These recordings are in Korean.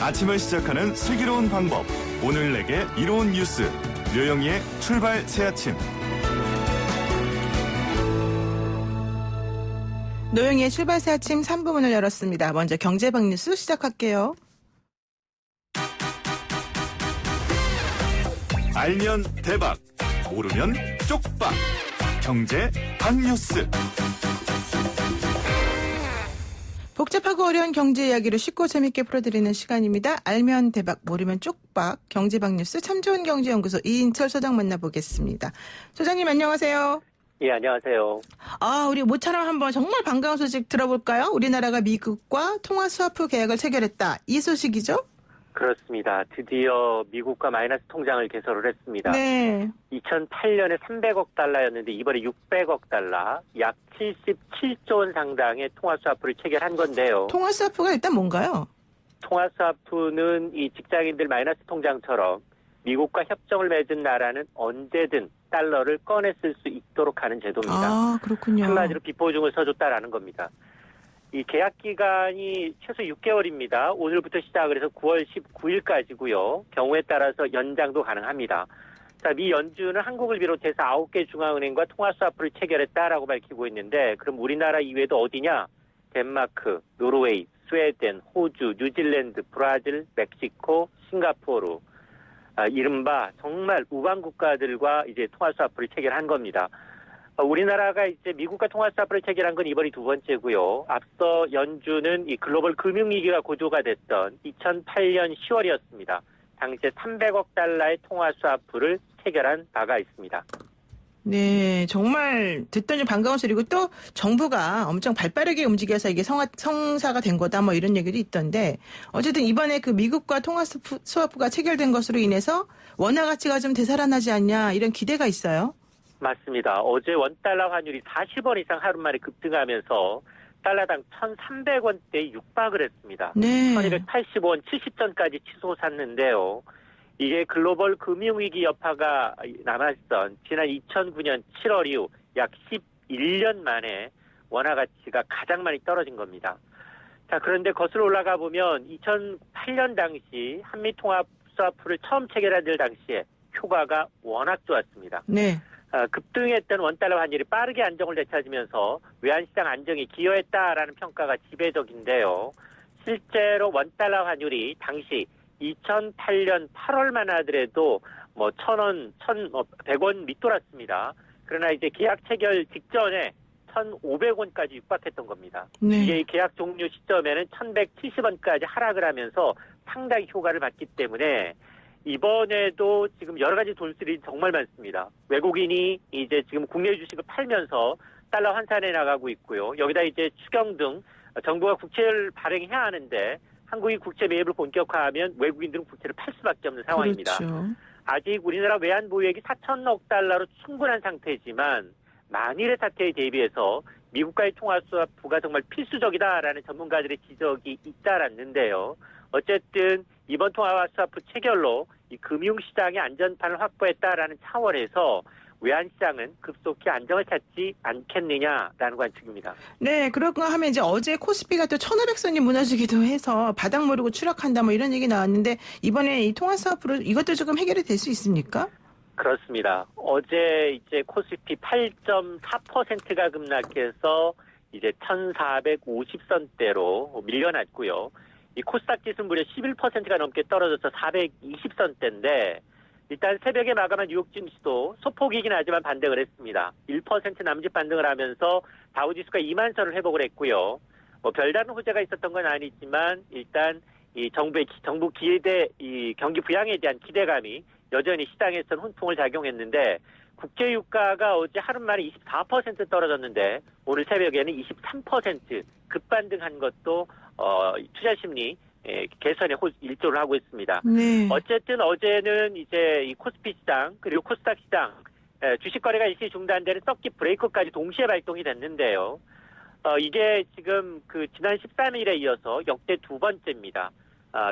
아침을 시작하는 슬기로운 방법. 오늘 내게 이로운 뉴스. 류영희의 출발 새아침. 노영희의 출발 새아침 3부 문을 열었습니다. 먼저 경제방 뉴스 시작할게요. 알면 대박, 모르면 쪽박. 경제 방뉴스. 복잡하고 어려운 경제 이야기를 쉽고 재밌게 풀어드리는 시간입니다. 알면 대박, 모르면 쪽박. 경제방 뉴스 참 좋은 경제연구소 이인철 소장 만나보겠습니다. 소장님 안녕하세요. 예, 안녕하세요. 우리 모처럼 한번 정말 반가운 소식 들어볼까요? 우리나라가 미국과 통화 스와프 계약을 체결했다. 이 소식이죠? 그렇습니다. 드디어 미국과 마이너스 통장을 개설을 했습니다. 네. 2008년에 300억 달러였는데 이번에 600억 달러, 약 77조 원 상당의 통화 스와프를 체결한 건데요. 통화 스와프가 일단 뭔가요? 통화 스와프는 이 직장인들 마이너스 통장처럼 미국과 협정을 맺은 나라는 언제든 달러를 꺼내 쓸 수 있도록 하는 제도입니다. 아, 그렇군요. 한마디로 비보증을 써줬다라는 겁니다. 이 계약 기간이 최소 6개월입니다. 오늘부터 시작을 해서 9월 19일까지고요. 경우에 따라서 연장도 가능합니다. 자, 미 연준은 한국을 비롯해서 9개 중앙은행과 통화 스와프를 체결했다라고 밝히고 있는데, 그럼 우리나라 이외에도 어디냐? 덴마크, 노르웨이, 스웨덴, 호주, 뉴질랜드, 브라질, 멕시코, 싱가포르, 이른바 정말 우방 국가들과 이제 통화 스와프를 체결한 겁니다. 우리나라가 이제 미국과 통화 스와프를 체결한 건 이번이 두 번째고요. 앞서 연준은 이 글로벌 금융위기가 고조가 됐던 2008년 10월이었습니다. 당시에 300억 달러의 통화 스와프를 체결한 바가 있습니다. 네, 정말 듣더니 반가운 소리고 또 정부가 엄청 발빠르게 움직여서 이게 성사가 된 거다 뭐 이런 얘기도 있던데 어쨌든 이번에 그 미국과 통화 스와프가 체결된 것으로 인해서 원화 가치가 좀 되살아나지 않냐 이런 기대가 있어요. 맞습니다. 어제 원달러 환율이 40원 이상 하루 만에 급등하면서 달러당 1,300원대에 육박을 했습니다. 네. 1,280원 70전까지 치솟았는데요. 이게 글로벌 금융위기 여파가 남았던 지난 2009년 7월 이후 약 11년 만에 원화 가치가 가장 많이 떨어진 겁니다. 자, 그런데 거슬러 올라가 보면 2008년 당시 한미 통화 스와프를 처음 체결할 당시에 효과가 워낙 좋았습니다. 네. 급등했던 원달러 환율이 빠르게 안정을 되찾으면서 외환시장 안정에 기여했다라는 평가가 지배적인데요. 실제로 원달러 환율이 당시 2008년 8월만 하더라도 1,100원 밑돌았습니다. 그러나 이제 계약 체결 직전에 1,500원까지 육박했던 겁니다. 네. 이게 계약 종료 시점에는 1,170원까지 하락을 하면서 상당히 효과를 봤기 때문에 이번에도 지금 여러 가지 돌들이 정말 많습니다. 외국인이 이제 지금 국내 주식을 팔면서 달러 환산해 나가고 있고요. 여기다 이제 추경 등 정부가 국채를 발행해야 하는데 한국이 국채 매입을 본격화하면 외국인들은 국채를 팔 수밖에 없는 상황입니다. 그렇죠. 아직 우리나라 외환 보유액이 4천억 달러로 충분한 상태지만 만일의 사태에 대비해서 미국과의 통화 스와프가 정말 필수적이다라는 전문가들의 지적이 잇따랐는데요. 어쨌든 이번 통화 스와프 체결로 이 금융시장의 안전판을 확보했다라는 차원에서 외환시장은 급속히 안정을 찾지 않겠느냐라는 관측입니다. 네, 그런가 하면 이제 어제 코스피가 또 1,500선이 무너지기도 해서 바닥 모르고 추락한다 뭐 이런 얘기 나왔는데 이번에 이 통화 스와프로 이것도 조금 해결이 될 수 있습니까? 그렇습니다. 어제 이제 코스피 8.4%가 급락해서 이제 1,450선대로 밀려났고요. 이 코스닥 지수는 무려 11%가 넘게 떨어져서 420선대인데 일단 새벽에 마감한 뉴욕 증시도 소폭이긴 하지만 반등을 했습니다. 1% 남짓 반등을 하면서 다우지수가 2만 선을 회복을 했고요. 별다른 호재가 있었던 건 아니지만 일단 이 정부 기회대 이 경기 부양에 대한 기대감이 여전히 시장에서는 훈풍을 작용했는데 국제 유가가 어제 하루 만에 24% 떨어졌는데 오늘 새벽에는 23% 급반등한 것도 투자 심리 개선에 일조를 하고 있습니다. 네. 어쨌든 어제는 이제 이 코스피 시장 그리고 코스닥 시장 주식 거래가 일시 중단되는 서킷 브레이커까지 동시에 발동이 됐는데요. 이게 지금 그 지난 13일에 이어서 역대 두 번째입니다.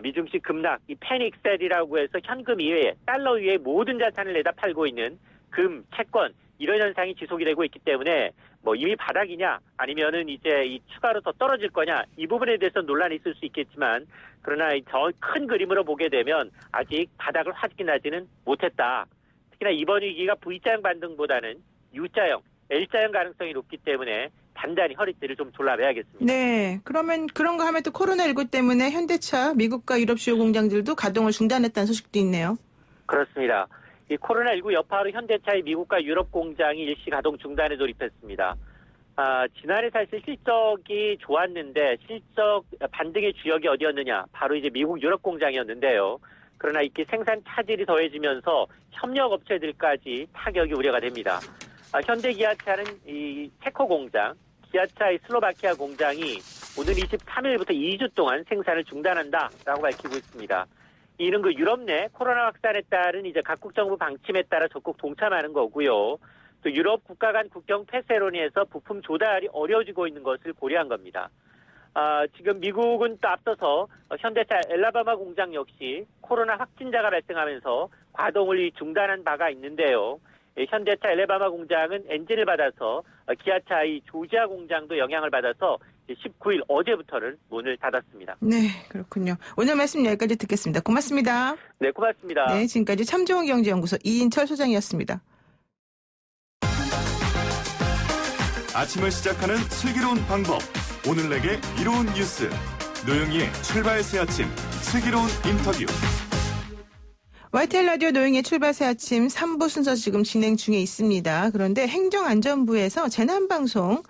미증시 급락, 이 패닉셀이라고 해서 현금 이외에 달러 이외에 모든 자산을 내다 팔고 있는 금, 채권 이런 현상이 지속이 되고 있기 때문에 뭐 이미 바닥이냐 아니면은 이제 이 추가로 더 떨어질 거냐 이 부분에 대해서 논란이 있을 수 있겠지만 그러나 더 큰 그림으로 보게 되면 아직 바닥을 확인하지는 못했다. 특히나 이번 위기가 V자형 반등보다는 U자형, L자형 가능성이 높기 때문에 단단히 허리띠를 좀 졸라매야겠습니다. 네. 그러면 그런 거 하면 또 코로나19 때문에 현대차, 미국과 유럽 주요 공장들도 가동을 중단했다는 소식도 있네요. 그렇습니다. 이 코로나19 여파로 현대차의 미국과 유럽 공장이 일시 가동 중단에 돌입했습니다. 지난해 사실 실적이 좋았는데 실적 반등의 주역이 어디였느냐? 바로 이제 미국 유럽 공장이었는데요. 그러나 이렇게 생산 차질이 더해지면서 협력 업체들까지 타격이 우려가 됩니다. 현대 기아차는 이 체코 공장, 기아차의 슬로바키아 공장이 오늘 23일부터 2주 동안 생산을 중단한다라고 밝히고 있습니다. 이는 그 유럽 내 코로나 확산에 따른 이제 각국 정부 방침에 따라 적극 동참하는 거고요. 또 유럽 국가 간 국경 폐쇄론에서 부품 조달이 어려워지고 있는 것을 고려한 겁니다. 지금 미국은 또 앞서서 현대차 엘라바마 공장 역시 코로나 확진자가 발생하면서 가동을 중단한 바가 있는데요. 현대차 엘라바마 공장은 엔진을 받아서 기아차의 조지아 공장도 영향을 받아서 19일 어제부터는 문을 닫았습니다. 네, 그렇군요. 오늘 말씀 여기까지 듣겠습니다. 고맙습니다. 네, 고맙습니다. 네, 지금까지 참좋은 경제연구소 이인철 소장이었습니다. 아침을 시작하는 슬기로운 방법. 오늘 내게 이로운 뉴스. 노영희의 출발 새 아침. 슬기로운 인터뷰. YTN 라디오 노영의 출발 새 아침 3부 순서 지금 진행 중에 있습니다. 그런데 행정안전부에서 재난방송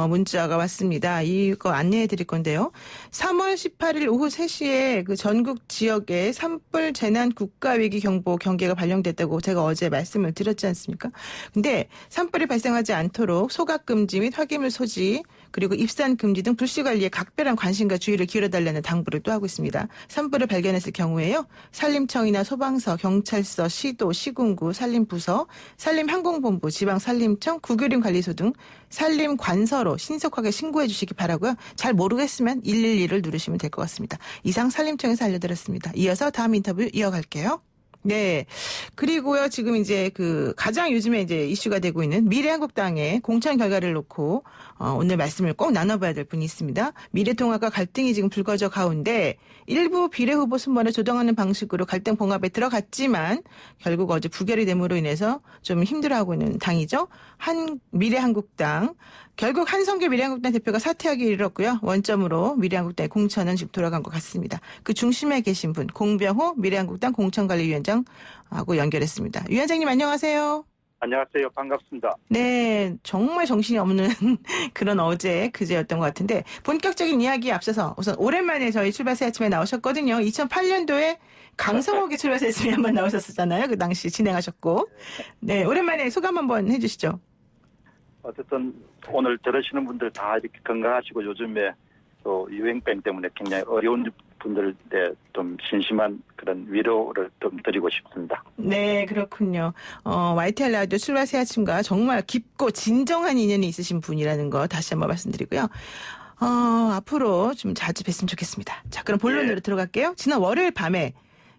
문자가 왔습니다. 이거 안내해 드릴 건데요. 3월 18일 오후 3시에 그 전국 지역에 산불 재난 국가위기 경보 경계가 발령됐다고 제가 어제 말씀을 드렸지 않습니까? 근데 산불이 발생하지 않도록 소각 금지 및 화기물 소지 그리고 입산 금지 등 불씨 관리에 각별한 관심과 주의를 기울여달라는 당부를 또 하고 있습니다. 산불을 발견했을 경우에요. 산림청이나 소방서, 경찰서, 시도, 시군구, 산림부서, 산림항공본부, 지방산림청, 국유림관리소 등 산림관서로 신속하게 신고해 주시기 바라고요. 잘 모르겠으면 112를 누르시면 될 것 같습니다. 이상 산림청에서 알려드렸습니다. 이어서 다음 인터뷰 이어갈게요. 네. 그리고요, 지금 이제 가장 요즘에 이제 이슈가 되고 있는 미래한국당의 공천 결과를 놓고, 오늘 말씀을 꼭 나눠봐야 될 분이 있습니다. 미래통합과 갈등이 지금 불거져 가운데, 일부 비례 후보 순번을 조정하는 방식으로 갈등 봉합에 들어갔지만, 결국 어제 부결이 됨으로 인해서 좀 힘들어하고 있는 당이죠. 미래한국당. 결국 한성규 미래한국당 대표가 사퇴하기 이르렀고요. 원점으로 미래한국당의 공천은 지금 돌아간 것 같습니다. 그 중심에 계신 분, 공병호 미래한국당 공천관리위원장하고 연결했습니다. 위원장님 안녕하세요. 안녕하세요. 반갑습니다. 네, 정말 정신이 없는 그런 그제였던 것 같은데 본격적인 이야기에 앞서서 우선 오랜만에 저희 출발 새 아침에 나오셨거든요. 2008년도에 강성옥이 출발 새 아침에 한번 나오셨었잖아요. 그 당시 진행하셨고. 네, 오랜만에 소감 한번 해주시죠. 어쨌든 오늘 들으시는 분들 다 이렇게 건강하시고 요즘에 또 유행병 때문에 굉장히 어려운 분들에 좀 심심한 그런 위로를 좀 드리고 싶습니다. 네, 그렇군요. YTN 라디오 출발 새 아침과 정말 깊고 진정한 인연이 있으신 분이라는 거 다시 한번 말씀드리고요. 앞으로 좀 자주 뵀으면 좋겠습니다. 자, 그럼 본론으로 들어갈게요. 지난 월요일 밤에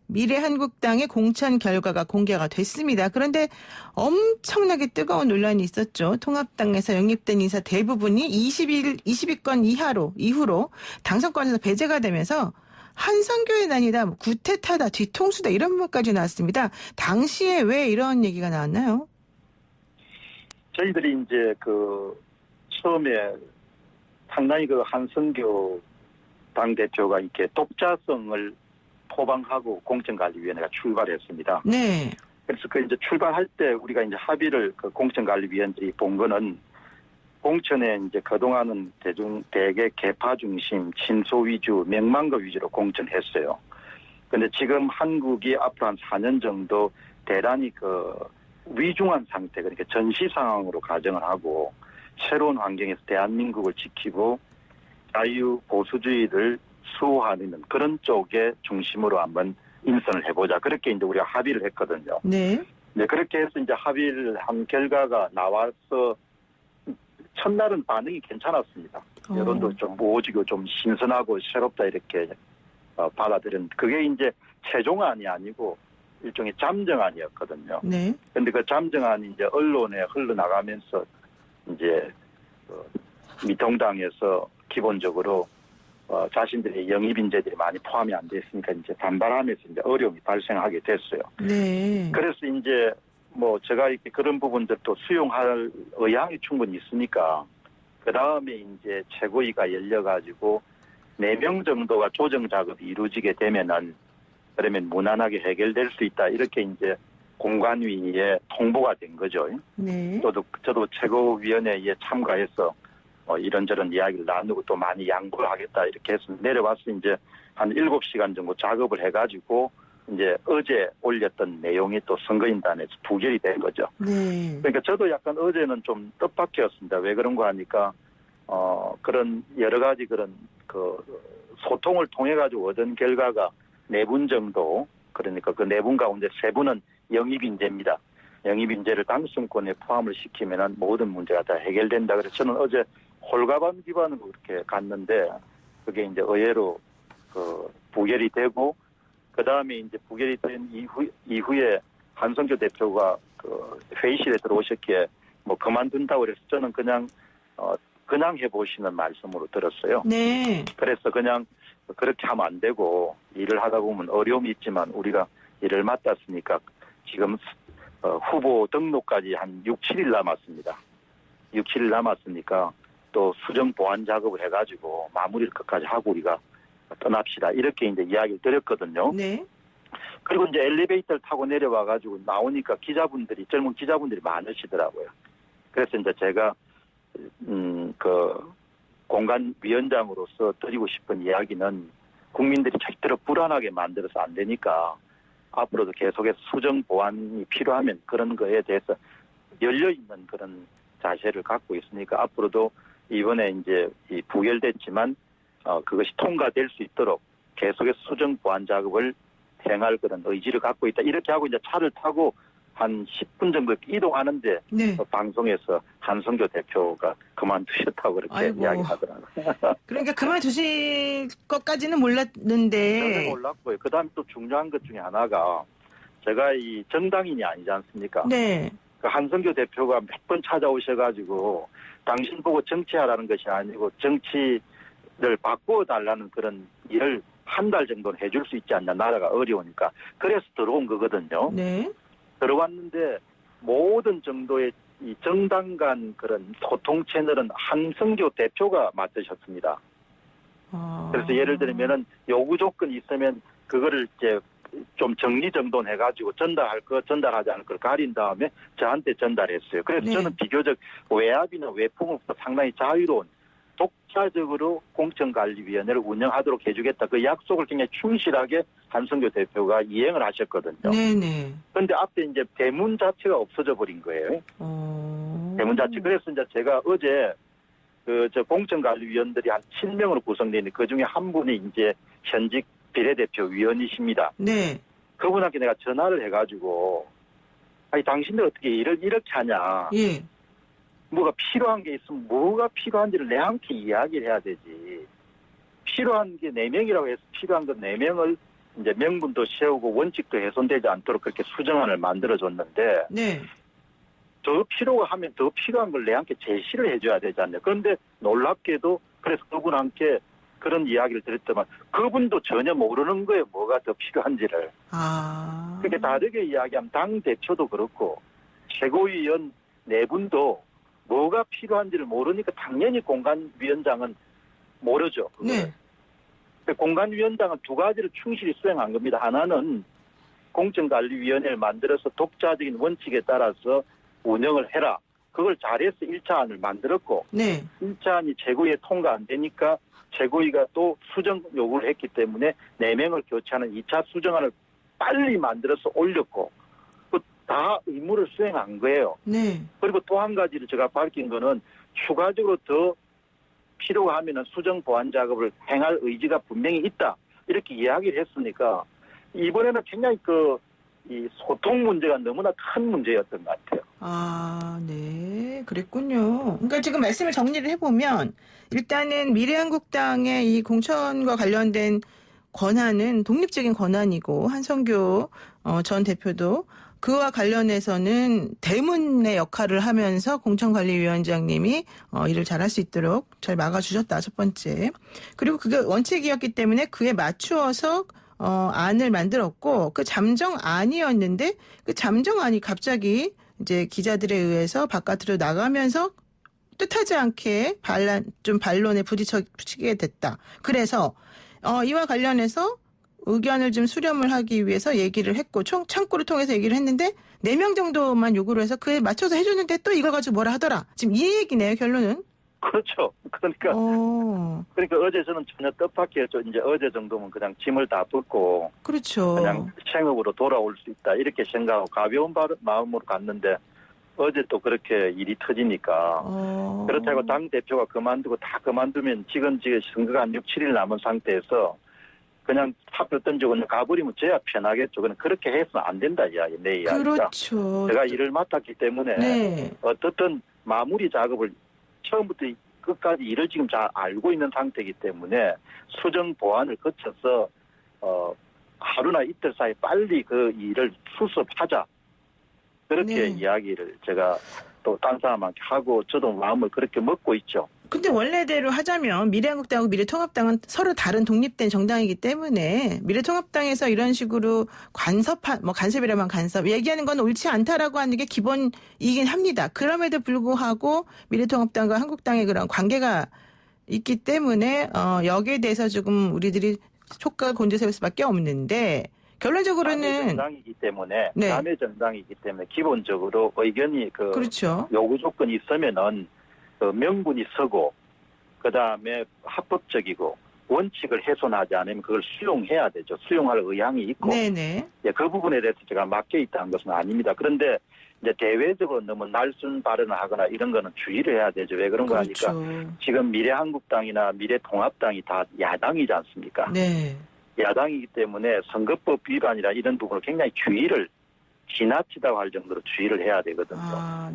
미래한국당의 공천 결과가 공개가 됐습니다. 그런데 엄청나게 뜨거운 논란이 있었죠. 통합당에서 영입된 인사 대부분이 20위권 이후로 당선권에서 배제가 되면서 한성교의 난이다, 구태타다, 뒤통수다 이런 부분까지 나왔습니다. 당시에 왜 이런 얘기가 나왔나요? 저희들이 이제 처음에 상당히 한성교 당대표가 이렇게 독자성을 포방하고 공천관리위원회가 출발했습니다. 네. 그래서 이제 출발할 때 우리가 이제 합의를 공천관리위원들이 본 거는 공천에 이제 그동안은 대개 개파 중심, 친소 위주, 명망가 위주로 공천했어요. 그런데 지금 한국이 앞으로 한 4년 정도 대단히 위중한 상태, 그러니까 전시 상황으로 가정을 하고 새로운 환경에서 대한민국을 지키고 자유 보수주의를 수호하는 그런 쪽에 중심으로 한번 인선을 해보자. 그렇게 이제 우리가 합의를 했거든요. 네. 네, 그렇게 해서 이제 합의를 한 결과가 나와서 첫날은 반응이 괜찮았습니다. 여론도 좀 모으지고 좀 신선하고 새롭다 이렇게 받아들였는데 그게 이제 최종안이 아니고 일종의 잠정안이었거든요. 네. 근데 그 잠정안이 이제 언론에 흘러나가면서 이제 미통당에서 기본적으로 자신들의 영입 인재들이 많이 포함이 안 됐으니까 이제 반발하면서 이제 어려움이 발생하게 됐어요. 네. 그래서 이제 뭐 제가 이렇게 그런 부분들도 수용할 의향이 충분히 있으니까 그 다음에 이제 최고위가 열려가지고 4명 정도가 조정 작업이 이루어지게 되면은 그러면 무난하게 해결될 수 있다 이렇게 이제 공관위에 통보가 된 거죠. 네. 저도 최고위원회에 참가해서 이런저런 이야기를 나누고 또 많이 양보를 하겠다 이렇게 해서 내려와서 이제 한 7시간 정도 작업을 해가지고 이제 어제 올렸던 내용이 또 선거인단에서 부결이 된 거죠. 네. 그러니까 저도 약간 어제는 좀 뜻밖이었습니다. 왜 그런가 하니까 그런 여러 가지 그런 그 소통을 통해 가지고 얻은 결과가 4분 정도, 그러니까 그 4분 가운데 3분은 영입 인재입니다. 영입 인재를 당선권에 포함을 시키면은 모든 문제가 다 해결된다. 그래서 저는 어제 홀가분 기반으로 그렇게 갔는데 그게 이제 의외로 그 부결이 되고 그 다음에 이제 부결이 된 이후에 한성교 대표가 그 회의실에 들어오셨기에 뭐 그만둔다고 그래서 저는 그냥 해보시는 말씀으로 들었어요. 네. 그래서 그냥 그렇게 하면 안 되고 일을 하다 보면 어려움이 있지만 우리가 일을 맡았으니까 지금 후보 등록까지 한 6, 7일 남았습니다. 6, 7일 남았으니까 또 수정 보완 작업을 해가지고 마무리를 끝까지 하고 우리가 떠납시다. 이렇게 이제 이야기를 드렸거든요. 네. 그리고 이제 엘리베이터를 타고 내려와가지고 나오니까 젊은 기자분들이 많으시더라고요. 그래서 이제 제가 그 공간위원장으로서 드리고 싶은 이야기는 국민들이 절대로 불안하게 만들어서 안 되니까 앞으로도 계속해서 수정 보완이 필요하면 그런 거에 대해서 열려있는 그런 자세를 갖고 있으니까 앞으로도 이번에 이제 부결됐지만 그것이 통과될 수 있도록 계속해서 수정 보완 작업을 행할 그런 의지를 갖고 있다. 이렇게 하고 이제 차를 타고 한 10분 정도 이동하는데 네. 방송에서 한성교 대표가 그만두셨다고 그렇게 아이고. 이야기하더라고요. 그러니까 그만두실 것까지는 저는 몰랐는데. 몰랐고요. 그다음에 또 중요한 것 중에 하나가 제가 이 정당인이 아니지 않습니까? 네. 그 한성교 대표가 몇 번 찾아오셔가지고 당신 보고 정치하라는 것이 아니고 정치를 바꿔달라는 그런 일을 한 달 정도는 해줄 수 있지 않냐. 나라가 어려우니까. 그래서 들어온 거거든요. 네. 들어왔는데 모든 정도의 이 정당 간 그런 소통 채널은 한성교 대표가 맡으셨습니다. 그래서 예를 들면은 요구 조건이 있으면 그거를 이제 좀 정리정돈해가지고 전달할 거 전달하지 않을 걸 가린 다음에 저한테 전달했어요. 그래서 네. 저는 비교적 외압이나 외풍으로서 상당히 자유로운 독자적으로 공천관리위원회를 운영하도록 해주겠다. 그 약속을 굉장히 충실하게 한성교 대표가 이행을 하셨거든요. 네네. 그런데 앞에 이제 대문 자체가 없어져 버린 거예요. 대문 자체. 그래서 이제 제가 어제 저 공천관리위원들이 한 7명으로 구성되어 있는데 그 중에 한 분이 이제 현직 비례대표 위원이십니다. 네. 그분한테 내가 전화를 해가지고 아니 당신들 어떻게 일을 이렇게 하냐. 예. 뭐가 필요한 게 있으면 뭐가 필요한지를 내한테 이야기를 해야 되지. 필요한 게 4명이라고 해서 필요한 건 4명을 이제 명분도 세우고 원칙도 훼손되지 않도록 그렇게 수정안을 만들어줬는데 네. 더 필요가 하면 더 필요한 걸 내한테 제시를 해줘야 되지 않나요? 그런데 놀랍게도 그래서 그분한테 그런 이야기를 드렸더만 그분도 전혀 모르는 거예요. 뭐가 더 필요한지를. 그렇게 다르게 이야기하면 당대표도 그렇고 최고위원 4분도 뭐가 필요한지를 모르니까 당연히 공관위원장은 모르죠. 네. 공관위원장은 2가지를 충실히 수행한 겁니다. 하나는 공천관리위원회를 만들어서 독자적인 원칙에 따라서 운영을 해라. 그걸 잘해서 1차안을 만들었고 네. 1차안이 최고위에 통과 안 되니까 최고위가 또 수정 요구를 했기 때문에 4명을 교체하는 2차 수정안을 빨리 만들어서 올렸고 다 의무를 수행한 거예요. 네. 그리고 또 한 가지를 제가 밝힌 거는 추가적으로 더 필요가 하면은 수정 보완 작업을 행할 의지가 분명히 있다. 이렇게 이야기를 했으니까 이번에는 굉장히 이 소통 문제가 너무나 큰 문제였던 것 같아요. 네. 그랬군요. 그러니까 지금 말씀을 정리를 해보면 일단은 미래한국당의 이 공천과 관련된 권한은 독립적인 권한이고 한성교 전 대표도 그와 관련해서는 대문의 역할을 하면서 공천관리위원장님이 일을 잘할 수 있도록 잘 막아주셨다. 첫 번째. 그리고 그게 원칙이었기 때문에 그에 맞추어서 안을 만들었고 그 잠정안이었는데 그 잠정안이 갑자기 이제 기자들에 의해서 바깥으로 나가면서 뜻하지 않게 반론에 부딪히게 됐다. 그래서 이와 관련해서 의견을 좀 수렴을 하기 위해서 얘기를 했고 창구를 통해서 얘기를 했는데 4명 정도만 요구를 해서 그에 맞춰서 해줬는데 또 이걸 가지고 뭐라 하더라. 지금 이 얘기네요. 결론은. 그렇죠. 그러니까 어제 저는 전혀 뜻밖이었죠. 이제 어제 정도면 그냥 짐을 다 벗고 그렇죠. 그냥 생업으로 돌아올 수 있다 이렇게 생각하고 가벼운 마음으로 갔는데 어제 또 그렇게 일이 터지니까 그렇다고 당 대표가 그만두고 다 그만두면 지금 선거가 한 6, 7일 남은 상태에서 그냥 사표 던지고 그냥 가버리면 저야 편하겠죠. 그냥 그렇게 해서는 안 된다 이야기 내 이야기가. 그렇죠. 제가 일을 맡았기 때문에 네. 어떻든 마무리 작업을 처음부터 끝까지 일을 지금 잘 알고 있는 상태이기 때문에 수정 보완을 거쳐서 하루나 이틀 사이 빨리 그 일을 수습하자. 그렇게 네. 이야기를 제가 또 딴 사람한테 하고 저도 마음을 그렇게 먹고 있죠. 근데 원래대로 하자면 미래한국당하고 미래통합당은 서로 다른 독립된 정당이기 때문에 미래통합당에서 이런 식으로 간섭이라면 간섭 얘기하는 건 옳지 않다라고 하는 게 기본이긴 합니다. 그럼에도 불구하고 미래통합당과 한국당의 그런 관계가 있기 때문에 여기에 대해서 조금 우리들이 촉각을 곤두세울 수밖에 없는데 결론적으로는 남의 정당이기 때문에 네. 남의 정당이기 때문에 기본적으로 의견이 그렇죠. 요구 조건이 있으면은 명분이 서고 그 다음에 합법적이고 원칙을 훼손하지 않으면 그걸 수용해야 되죠. 수용할 의향이 있고 네네. 예, 그 부분에 대해서 제가 맡겨 있다는 것은 아닙니다. 그런데 이제 대외적으로 너무 날순 발언을 하거나 이런 거는 주의를 해야 되죠. 왜 그런 거 그렇죠. 하니까 지금 미래한국당이나 미래통합당이 다 야당이지 않습니까? 네. 야당이기 때문에 선거법 위반이나 이런 부분을 굉장히 주의를 지나치다고 할 정도로 주의를 해야 되거든요.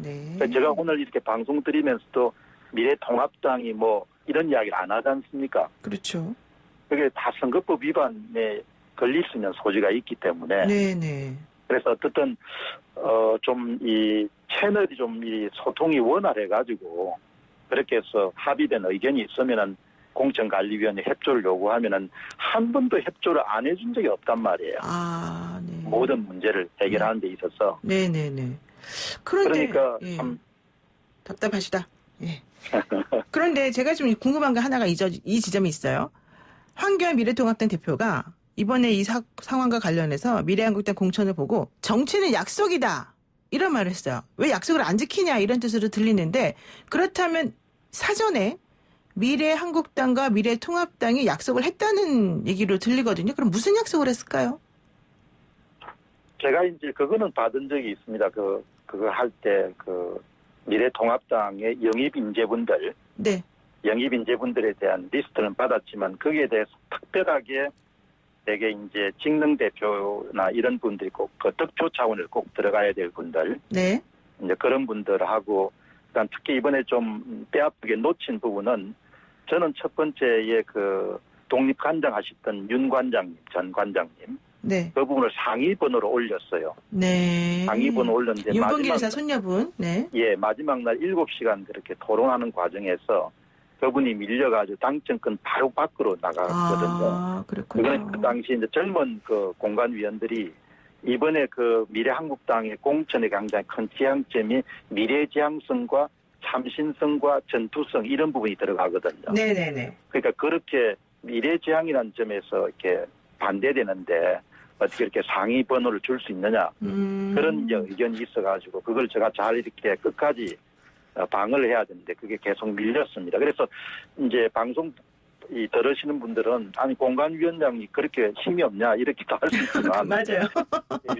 네. 그러니까 제가 오늘 이렇게 방송 드리면서도 미래통합당이 뭐 이런 이야기를 안 하지 않습니까? 그렇죠. 그게 다 선거법 위반에 걸릴 수 있는 소지가 있기 때문에 네네. 그래서 어쨌든 좀 이 채널이 좀 이 소통이 원활해가지고 그렇게 해서 합의된 의견이 있으면은 공천관리위원회 협조를 요구하면은 한 번도 협조를 안 해준 적이 없단 말이에요. 네. 모든 문제를 해결하는 데 있어서. 네네네. 그런데 그러니까 예. 참 답답하시다. 예. 그런데 제가 좀 궁금한 게 하나가 이 지점이 있어요. 황교안 미래통합당 대표가 이번에 이 상황과 관련해서 미래한국당 공천을 보고 정치는 약속이다. 이런 말을 했어요. 왜 약속을 안 지키냐 이런 뜻으로 들리는데 그렇다면 사전에 미래한국당과 미래통합당이 약속을 했다는 얘기로 들리거든요. 그럼 무슨 약속을 했을까요? 제가 이제 그거는 받은 적이 있습니다. 그거 할 때 미래통합당의 영입 인재분들, 네. 영입 인재분들에 대한 리스트는 받았지만 거기에 대해서 특별하게 되게 이제 직능 대표나 이런 분들이 꼭 그 득표 차원을 꼭 들어가야 될 분들, 네. 이제 그런 분들하고 그다음 특히 이번에 좀 뼈아프게 놓친 부분은 저는 첫 번째에 독립관장 하셨던 윤 관장님, 전 관장님, 네. 그 부분을 상위 번호로 올렸어요. 네. 상위 번호 올렸는데 윤봉길 여사 손녀분. 네. 예, 마지막 날 7시간 그렇게 토론하는 과정에서 그분이 밀려가지고 당정권 바로 밖으로 나갔거든요. 그렇군요. 그건 그 당시 이제 젊은 공관위원들이 이번에 미래한국당의 공천의 굉장히 큰 지향점이 미래지향성과 참신성과 전투성 이런 부분이 들어가거든요. 네네네. 그러니까 그렇게 미래지향이라는 점에서 이렇게 반대되는데 어떻게 이렇게 상위 번호를 줄 수 있느냐 그런 이제 의견이 있어가지고 그걸 제가 잘 이렇게 끝까지 방어를 해야 되는데 그게 계속 밀렸습니다. 그래서 이제 방송 들으시는 분들은 아니 공관위원장이 그렇게 힘이 없냐 이렇게도 할 수 있지만 맞아요.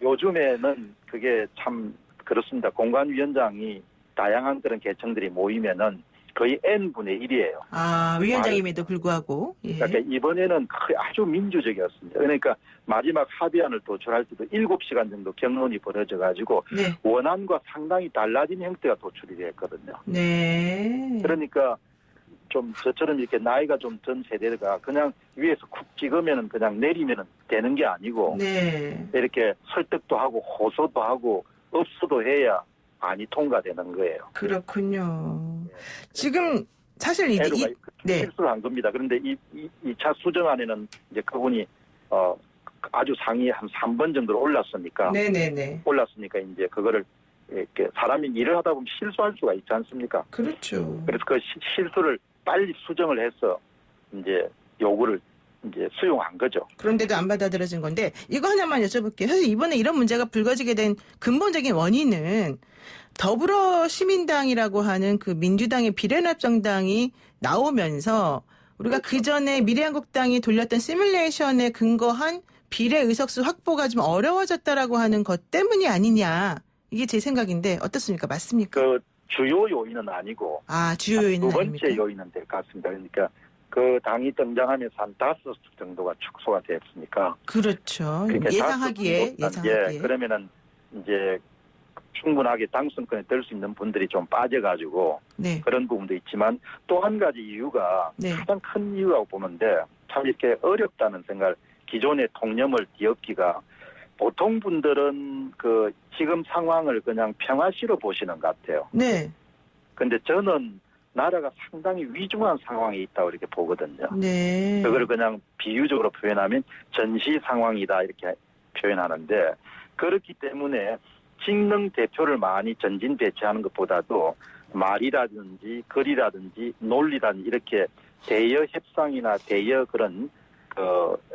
요즘에는 그게 참 그렇습니다. 공관위원장이 다양한 그런 계층들이 모이면은 거의 N분의 1이에요. 위원장임에도 불구하고. 예. 그러니까 이번에는 아주 민주적이었습니다. 그러니까 마지막 합의안을 도출할 때도 7시간 정도 경론이 벌어져가지고 네. 원안과 상당히 달라진 형태가 도출이 됐거든요. 네. 그러니까 좀 저처럼 이렇게 나이가 좀 든 세대가 그냥 위에서 쿡 찍으면은 그냥 내리면은 되는 게 아니고 네. 이렇게 설득도 하고 호소도 하고 업소도 해야 안이 통과되는 거예요. 그렇군요. 지금 사실 이제 애로가 네. 실수를 한 겁니다. 그런데 이 차 수정안에는 이제 그분이 아주 상위 한 3번 정도로 올랐으니까 네네네. 올랐으니까 이제 그거를 이렇게 사람이 일을 하다 보면 실수할 수가 있지 않습니까? 그렇죠. 그래서 그 실수를 빨리 수정을 해서 이제 요구를 이제 수용한 거죠. 그런데도 안 받아들여진 건데 이거 하나만 여쭤볼게요. 사실 이번에 이런 문제가 불거지게 된 근본적인 원인은 더불어시민당이라고 하는 그 민주당의 비례연합정당이 나오면서 우리가 그 전에 미래한국당이 돌렸던 시뮬레이션에 근거한 비례 의석수 확보가 좀 어려워졌다라고 하는 것 때문이 아니냐. 이게 제 생각인데 어떻습니까? 맞습니까? 그 주요 요인은 아니고 주요 요인은 두 번째 아닙니까? 요인은 될 것 같습니다. 그러니까 그 당이 등장하면서 한 5석 정도가 축소가 됐으니까. 그렇죠. 그러니까 예상하기에. 그러면은 이제 충분하게 당선권에 들 수 있는 분들이 좀 빠져가지고 네. 그런 부분도 있지만 또 한 가지 이유가 네. 가장 큰 이유라고 보는데 참 이렇게 어렵다는 생각, 기존의 통념을 뒤엎기가 보통 분들은 그 지금 상황을 그냥 평화시로 보시는 것 같아요. 네. 근데 저는 나라가 상당히 위중한 상황에 있다고 이렇게 보거든요. 네. 그걸 그냥 비유적으로 표현하면 전시 상황이다 이렇게 표현하는데 그렇기 때문에 직능 대표를 많이 전진 배치하는 것보다도 말이라든지 글이라든지 논리라든지 이렇게 대여 협상이나 대여 그런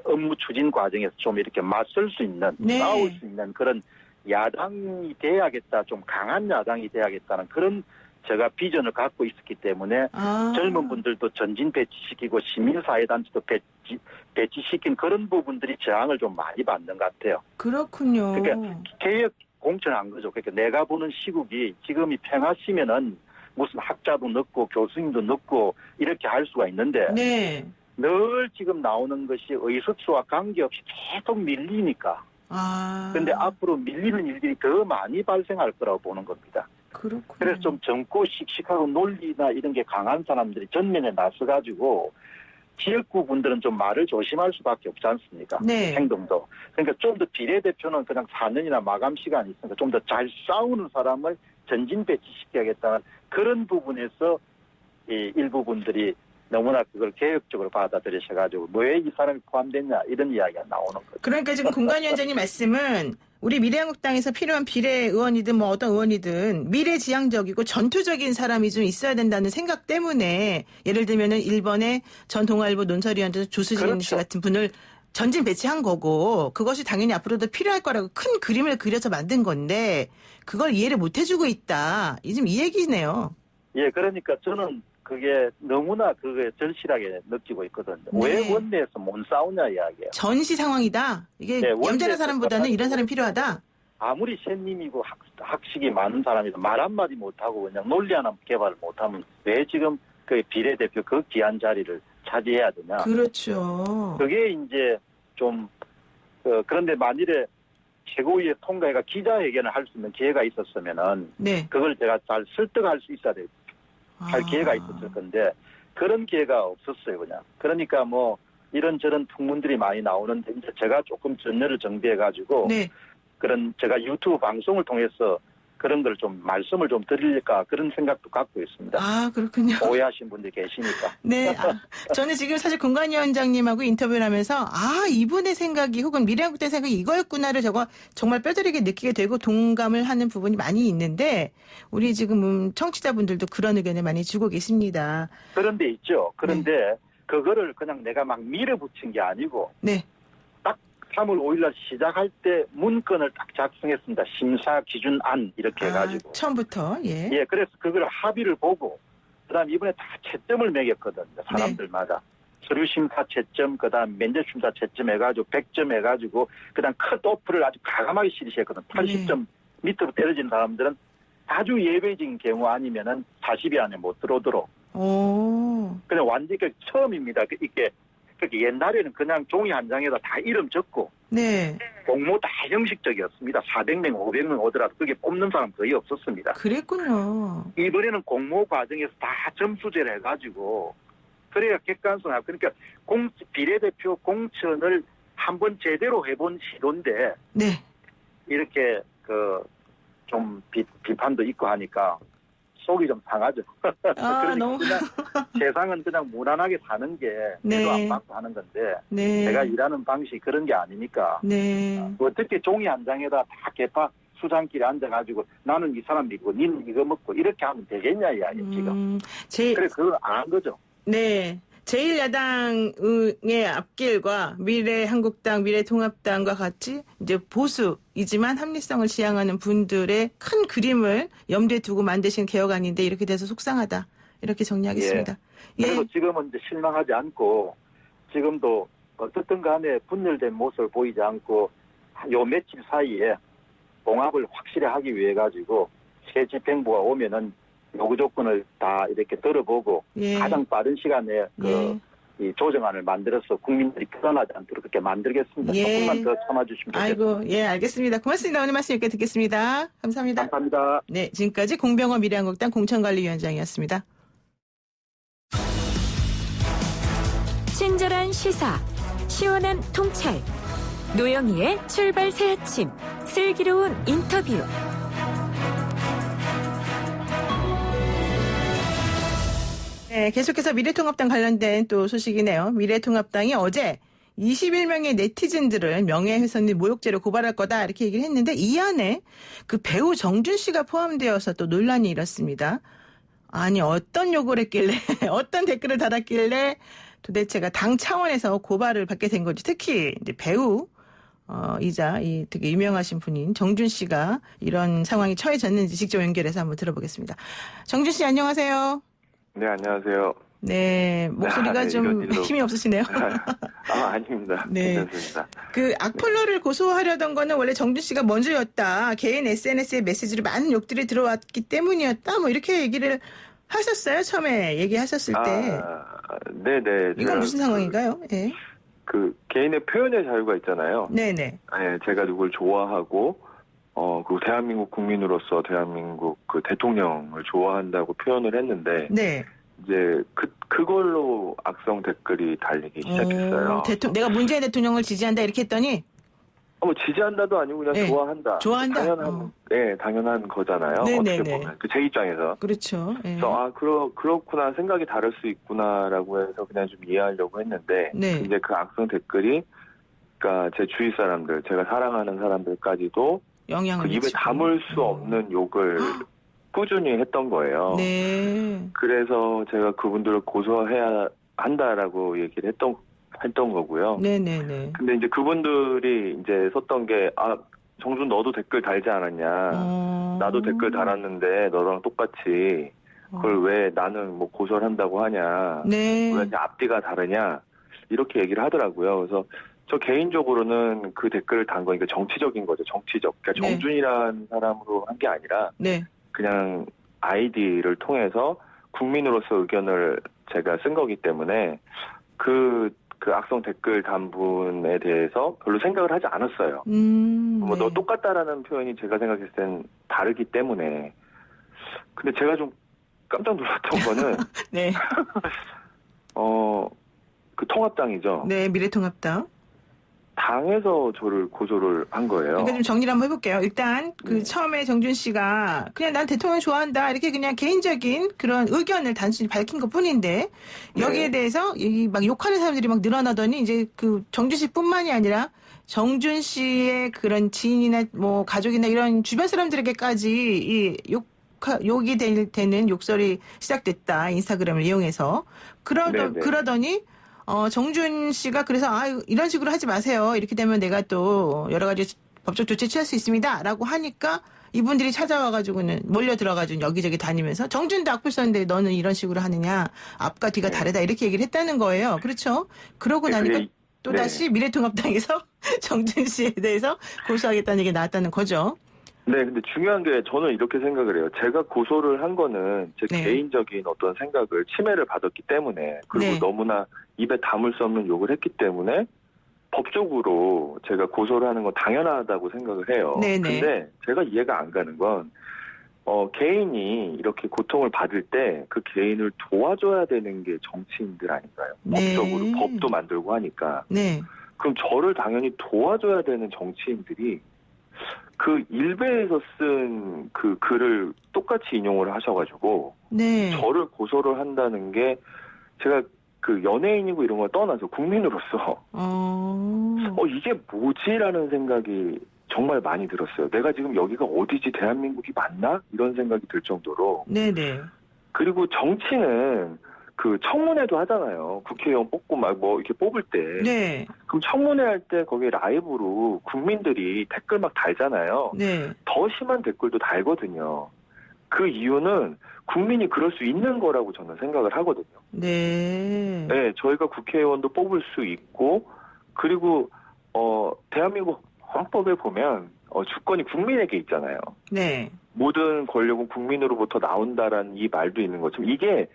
업무 추진 과정에서 좀 이렇게 맞설 수 있는 네. 싸울 수 있는 그런 야당이 돼야겠다, 좀 강한 야당이 돼야겠다는 그런 제가 비전을 갖고 있었기 때문에 젊은 분들도 전진 배치시키고 시민사회단체도 배치시킨 그런 부분들이 저항을 좀 많이 받는 것 같아요. 그렇군요. 그러니까 개혁 공천한 거죠. 그러니까 내가 보는 시국이 지금이 평화시면은 무슨 학자도 넣고 교수님도 넣고 이렇게 할 수가 있는데 네. 늘 지금 나오는 것이 의석수와 관계없이 계속 밀리니까. 그런데 앞으로 밀리는 일들이 더 많이 발생할 거라고 보는 겁니다. 그렇군요. 그래서 좀 젊고 씩씩하고 논리나 이런 게 강한 사람들이 전면에 나서가지고 지역구 분들은 좀 말을 조심할 수밖에 없지 않습니까? 네. 행동도. 그러니까 좀 더 비례대표는 그냥 4년이나 마감 시간이 있으니까 좀 더 잘 싸우는 사람을 전진 배치시켜야겠다는 그런 부분에서 이 일부 분들이 너무나 그걸 개혁적으로 받아들이셔가지고 왜 이 사람이 포함됐냐 이런 이야기가 나오는 거죠. 그러니까 지금 공관위원장님 말씀은 우리 미래한국당에서 필요한 비례 의원이든 뭐 어떤 의원이든 미래지향적이고 전투적인 사람이 좀 있어야 된다는 생각 때문에 예를 들면은 1번에 전 동아일보 논설위원장 조수진 그렇죠. 씨 같은 분을 전진 배치한 거고 그것이 당연히 앞으로도 필요할 거라고 큰 그림을 그려서 만든 건데 그걸 이해를 못 해주고 있다. 지금 이 얘기네요. 예, 그러니까 저는 그게 너무나 그게 절실하게 느끼고 있거든요. 네. 왜 원내에서 못 싸우냐 이야기예요. 전시 상황이다. 이게 네, 얌전한 원내에서 사람보다는 이런 사람이 필요하다. 아무리 셰님이고 학식이 많은 사람이도 말 한마디 못하고 그냥 논리 하나 개발을 못하면 왜 지금 그 비례대표 그 귀한 자리를 차지해야 되냐. 그렇죠. 그게 이제 좀 그런데 만일에 최고위의 통과가 기자회견을 할 수 있는 기회가 있었으면은 네. 그걸 제가 잘 설득할 수 있어야 될 기회가 있었을 건데 그런 기회가 없었어요 그냥. 그러니까 뭐 이런저런 풍문들이 많이 나오는데 이제 제가 조금 전열을 정비해가지고 네. 그런 제가 유튜브 방송을 통해서 그런 걸 좀 말씀을 좀 드릴까 그런 생각도 갖고 있습니다. 그렇군요. 오해하신 분들이 계시니까. 네. 저는 지금 사실 공관위원장님하고 인터뷰를 하면서 이분의 생각이 혹은 미래한국당 생각이 이거였구나를 정말 뼈저리게 느끼게 되고 동감을 하는 부분이 많이 있는데 우리 지금 청취자분들도 그런 의견을 많이 주고 계십니다. 그런데 있죠. 그런데 그거를 그냥 내가 막 밀어붙인 게 아니고 네. 3월 5일날 시작할 때 문건을 딱 작성했습니다. 심사 기준안 이렇게 해가지고. 처음부터 예. 예, 그래서 그걸 합의를 보고 그다음 이번에 다 채점을 매겼거든요. 사람들마다. 서류 심사 채점, 그다음 면접 심사 채점 해가지고 100점 해가지고 그다음 컷오프를 아주 과감하게 실시했거든. 80점 밑으로 떨어진 사람들은 아주 예외적인 경우 아니면은 40위 안에 못 들어오도록. 그냥 완전히 처음입니다. 이게 옛날에는 그냥 종이 한 장에다 다 이름 적고 네. 공모 다 형식적이었습니다. 400명, 500명 오더라도 그게 뽑는 사람 거의 없었습니다. 그랬군요. 이번에는 공모 과정에서 다 점수제를 해가지고 그래야 객관성하고 그러니까 비례대표 공천을 한번 제대로 해본 시도인데 네. 이렇게 좀 비판도 있고 하니까 속이 좀 상하죠. 그러니까 너무. 그냥 세상은 그냥 무난하게 사는 게 네. 대도 안 받고 하는 건데 네. 제가 일하는 방식이 그런 게 아니니까 네. 어떻게 종이 한 장에다 다 개파 수장끼리 앉아가지고 나는 이 사람 믿고 니는 이거 먹고 이렇게 하면 되겠냐 이야기 지금. 그래 그걸 안 한 거죠. 네. 제1야당의 앞길과 미래한국당, 미래통합당과 같이 이제 보수이지만 합리성을 지향하는 분들의 큰 그림을 염두에 두고 만드신 개혁안인데 이렇게 돼서 속상하다. 이렇게 정리하겠습니다. 그리고 지금은 이제 실망하지 않고 지금도 어떻든 간에 분열된 모습을 보이지 않고 요 며칠 사이에 봉합을 확실히 하기 위해 가지고 새 집행부가 오면은 요구 조건을 다 이렇게 들어보고 예. 가장 빠른 시간에 이 조정안을 만들어서 국민들이 불안하지 않도록 그렇게 만들겠습니다. 예. 조금만 더 참아주시면 좋겠습니다. 아이고, 예, 알겠습니다. 고맙습니다. 오늘 말씀 이렇게 듣겠습니다. 감사합니다. 감사합니다. 네, 지금까지 공병호 미래한국당 공천관리위원장이었습니다. 친절한 시사, 시원한 통찰, 노영희의 출발 새 아침, 슬기로운 인터뷰. 네, 계속해서 미래통합당 관련된 또 소식이네요. 미래통합당이 어제 21명의 네티즌들을 명예훼손 및 모욕죄로 고발할 거다 이렇게 얘기를 했는데 이 안에 그 배우 정준 씨가 포함되어서 또 논란이 일었습니다. 아니 어떤 욕을 했길래 어떤 댓글을 달았길래 도대체가 당 차원에서 고발을 받게 된 건지 특히 이제 배우 이자 이 되게 유명하신 분인 정준 씨가 이런 상황이 처해졌는지 직접 연결해서 한번 들어보겠습니다. 정준 씨 안녕하세요. 네, 안녕하세요. 네, 목소리가 네, 좀 이런 일로. 힘이 없으시네요. 아닙니다. 네. 괜찮습니다. 그 악플러를 고소하려던 거는 원래 정준 씨가 먼저였다. 개인 SNS에 메시지로 많은 욕들이 들어왔기 때문이었다. 뭐 이렇게 얘기를 하셨어요. 처음에 얘기하셨을 때. 네네. 이건 무슨 상황인가요? 예. 그 개인의 표현의 자유가 있잖아요. 네네. 네, 제가 누굴 좋아하고 그리고 대한민국 국민으로서 대한민국 그 대통령을 좋아한다고 표현을 했는데 네. 이제 그걸로 악성 댓글이 달리기 시작했어요. 내가 문재인 대통령을 지지한다 이렇게 했더니 뭐 지지한다도 아니고 그냥 네. 좋아한다. 좋아한다? 당연한, 네, 당연한 거잖아요. 네네네. 어떻게 보면 제 입장에서. 그렇죠. 예. 그래서 그렇구나 생각이 다를 수 있구나라고 해서 그냥 좀 이해하려고 했는데 네. 이제 그 악성 댓글이 그러니까 제 주위 사람들, 제가 사랑하는 사람들까지도 영향을 그 입에 미치고. 담을 수 없는 욕을 꾸준히 했던 거예요. 네. 그래서 제가 그분들을 고소해야 한다라고 얘기를 했던 거고요. 네네네. 근데 이제 그분들이 이제 썼던 게 정준 너도 댓글 달지 않았냐. 나도 댓글 달았는데 너랑 똑같이 그걸 왜 나는 뭐 고소를 한다고 하냐. 네. 왜 이제 앞뒤가 다르냐. 이렇게 얘기를 하더라고요. 그래서 저 개인적으로는 그 댓글을 단 거니까 정치적인 거죠. 정치적. 그러니까 네. 정준이라는 사람으로 한 게 아니라 네. 그냥 아이디를 통해서 국민으로서 의견을 제가 쓴 거기 때문에 그 악성 댓글 단 분에 대해서 별로 생각을 하지 않았어요. 뭐 네. 너 똑같다라는 표현이 제가 생각했을 땐 다르기 때문에. 근데 제가 좀 깜짝 놀랐던 거는 네. 그 통합당이죠. 네, 미래통합당. 당에서 저를 고소를 한 거예요. 그러니까 좀 정리를 한번 해볼게요. 일단 그 네. 처음에 정준 씨가 그냥 난 대통령 좋아한다 이렇게 그냥 개인적인 그런 의견을 단순히 밝힌 것 뿐인데 여기에 네. 대해서 막 욕하는 사람들이 막 늘어나더니 이제 그 정준 씨뿐만이 아니라 정준 씨의 그런 지인이나 뭐 가족이나 이런 주변 사람들에게까지 이 욕이 되는 욕설이 시작됐다. 인스타그램을 이용해서. 네네. 그러더니 정준 씨가 그래서 이런 식으로 하지 마세요. 이렇게 되면 내가 또 여러 가지 법적 조치 취할 수 있습니다라고 하니까 이분들이 찾아와가지고는 몰려 들어가지고 여기저기 다니면서 정준도 악플 썼는데 너는 이런 식으로 하느냐 앞과 뒤가 네. 다르다 이렇게 얘기를 했다는 거예요. 그렇죠? 그러고 네, 나니까 그게- 또 다시 미래통합당에서 정준 씨에 대해서 고소하겠다는 얘기가 나왔다는 거죠. 네, 근데 중요한 게 저는 이렇게 생각을 해요. 제가 고소를 한 거는 제 네. 개인적인 어떤 생각을 침해를 받았기 때문에 그리고 네. 너무나 입에 담을 수 없는 욕을 했기 때문에 법적으로 제가 고소를 하는 건 당연하다고 생각을 해요. 네네. 근데 제가 이해가 안 가는 건 개인이 이렇게 고통을 받을 때 그 개인을 도와줘야 되는 게 정치인들 아닌가요? 네. 법적으로 법도 만들고 하니까. 네. 그럼 저를 당연히 도와줘야 되는 정치인들이 그 일베에서 쓴 그 글을 똑같이 인용을 하셔가지고 네. 저를 고소를 한다는 게 제가 그 연예인이고 이런 걸 떠나서 국민으로서 이게 뭐지라는 생각이 정말 많이 들었어요. 내가 지금 여기가 어디지, 대한민국이 맞나? 이런 생각이 들 정도로. 네네. 그리고 정치는 그 청문회도 하잖아요. 국회의원 뽑고 막 뭐 이렇게 뽑을 때. 네. 그럼 청문회 할 때 거기 라이브로 국민들이 댓글 막 달잖아요. 네. 더 심한 댓글도 달거든요. 그 이유는 국민이 그럴 수 있는 거라고 저는 생각을 하거든요. 네. 네, 저희가 국회의원도 뽑을 수 있고, 그리고 대한민국 헌법에 보면 주권이 국민에게 있잖아요. 네. 모든 권력은 국민으로부터 나온다라는 이 말도 있는 것처럼 이게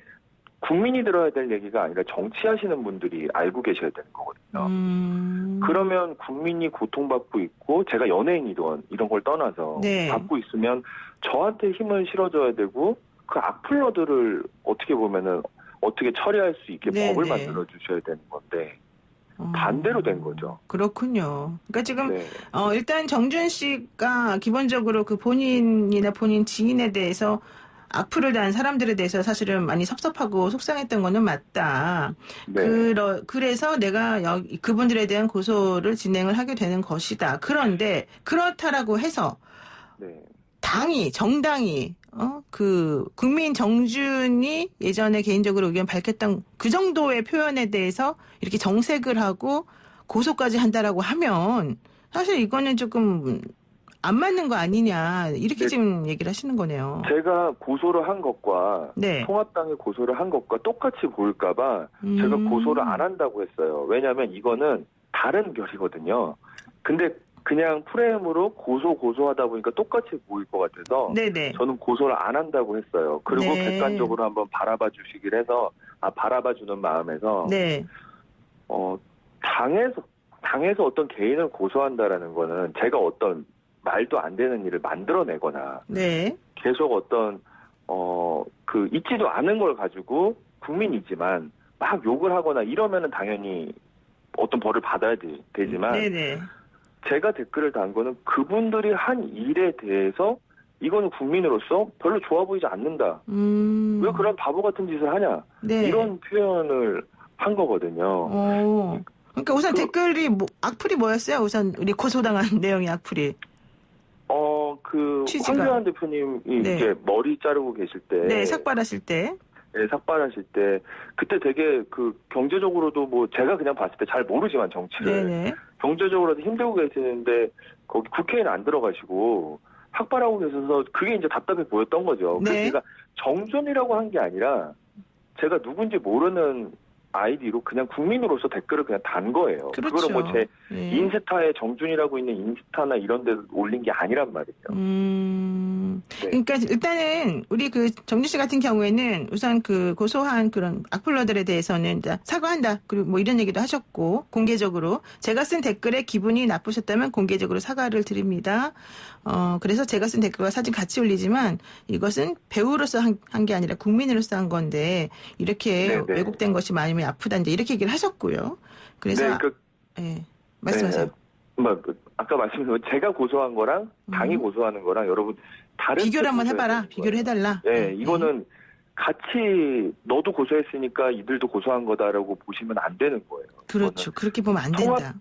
국민이 들어야 될 얘기가 아니라 정치하시는 분들이 알고 계셔야 되는 거거든요. 그러면 국민이 고통받고 있고 제가 연예인이든 이런 걸 떠나서 네. 받고 있으면 저한테 힘을 실어줘야 되고 그 악플러들을 어떻게 보면은 어떻게 처리할 수 있게 네, 법을 네. 만들어 주셔야 되는 건데 반대로 된 거죠. 그렇군요. 그러니까 지금 네. 일단 정준 씨가 기본적으로 그 본인이나 본인 지인에 대해서 악플을 단 사람들에 대해서 사실은 많이 섭섭하고 속상했던 거는 맞다. 네. 그래서 내가 그분들에 대한 고소를 진행을 하게 되는 것이다. 그런데 그렇다라고 해서 네. 정당이 그 국민 정준이 예전에 개인적으로 의견 밝혔던 그 정도의 표현에 대해서 이렇게 정색을 하고 고소까지 한다라고 하면 사실 이거는 조금 안 맞는 거 아니냐 이렇게 네. 지금 얘기를 하시는 거네요. 제가 고소를 한 것과 네. 통합당이 고소를 한 것과 똑같이 보일까봐 제가 고소를 안 한다고 했어요. 왜냐하면 이거는 다른 결이거든요. 근데 그냥 프레임으로 고소하다 보니까 똑같이 보일 것 같아서 네네. 저는 고소를 안 한다고 했어요. 그리고 네. 객관적으로 한번 바라봐 주시길 해서 바라봐 주는 마음에서 네. 당에서 어떤 개인을 고소한다라는 거는 제가 어떤 말도 안 되는 일을 만들어내거나 네. 계속 어떤 그 있지도 않은 걸 가지고 국민이지만 막 욕을 하거나 이러면은 당연히 어떤 벌을 받아야 되지만 네네. 제가 댓글을 단 거는 그분들이 한 일에 대해서 이거는 국민으로서 별로 좋아 보이지 않는다. 왜 그런 바보 같은 짓을 하냐. 네. 이런 표현을 한 거거든요. 그러니까 우선 댓글이 악플이 뭐였어요? 우선 우리 고소당한 내용이 악플이. 취지가. 황교안 대표님이 네. 이제 머리 자르고 계실 때. 네, 삭발하실 때. 네, 삭발하실 때. 그때 되게 경제적으로도 뭐 제가 그냥 봤을 때 잘 모르지만 정치를. 네네. 경제적으로도 힘들고 계시는데 거기 국회에는 안 들어가시고 삭발하고 계셔서 그게 이제 답답해 보였던 거죠. 네. 그래서 제가 정준이라고 한 게 아니라 제가 누군지 모르는 아이디로 그냥 국민으로서 댓글을 그냥 단 거예요. 그렇죠. 그거를 뭐 제 네. 인스타에 정준이라고 있는 인스타나 이런 데 올린 게 아니란 말이에요. 네. 그러니까 일단은 우리 그 정준 씨 같은 경우에는 우선 그 고소한 그런 악플러들에 대해서는 이제 사과한다. 그리고 뭐 이런 얘기도 하셨고 공개적으로 제가 쓴 댓글에 기분이 나쁘셨다면 공개적으로 사과를 드립니다. 그래서 제가 쓴 댓글과 사진 같이 올리지만 이것은 배우로서 한 게 아니라 국민으로서 한 건데 이렇게 네네. 왜곡된 것이 마음이 아프다는데 이렇게 얘기를 하셨고요. 그래서 네, 말씀하세요. 아까 말씀드린 제가 고소한 거랑 당이 고소하는 거랑 여러분 다른 비교를 한번 해봐라. 비교를 해달라. 네, 이거는 같이 너도 고소했으니까 이들도 고소한 거다라고 보시면 안 되는 거예요. 그렇죠. 그렇게 보면 안 된다.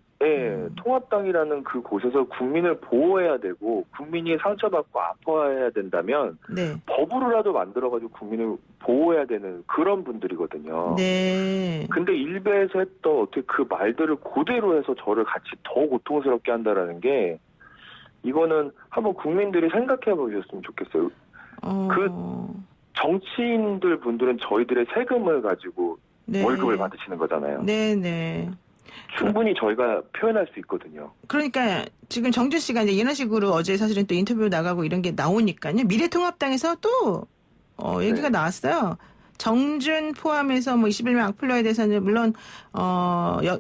통합당이라는 그 곳에서 국민을 보호해야 되고 국민이 상처받고 아파해야 된다면 네. 법으로라도 만들어가지고 국민을 보호해야 되는 그런 분들이거든요. 네. 근데 일베에서 했던 어떻게 그 말들을 그대로 해서 저를 같이 더 고통스럽게 한다라는 게 이거는 한번 국민들이 생각해 보셨으면 좋겠어요. 정치인들 분들은 저희들의 세금을 가지고 네. 월급을 받으시는 거잖아요. 네네. 충분히 저희가 표현할 수 있거든요. 그러니까 지금 정준 씨가 이제 이런 식으로 어제 사실은 또 인터뷰 나가고 이런 게 나오니까요. 미래통합당에서 또 얘기가 나왔어요. 정준 포함해서 뭐 21명 악플러에 대해서는 물론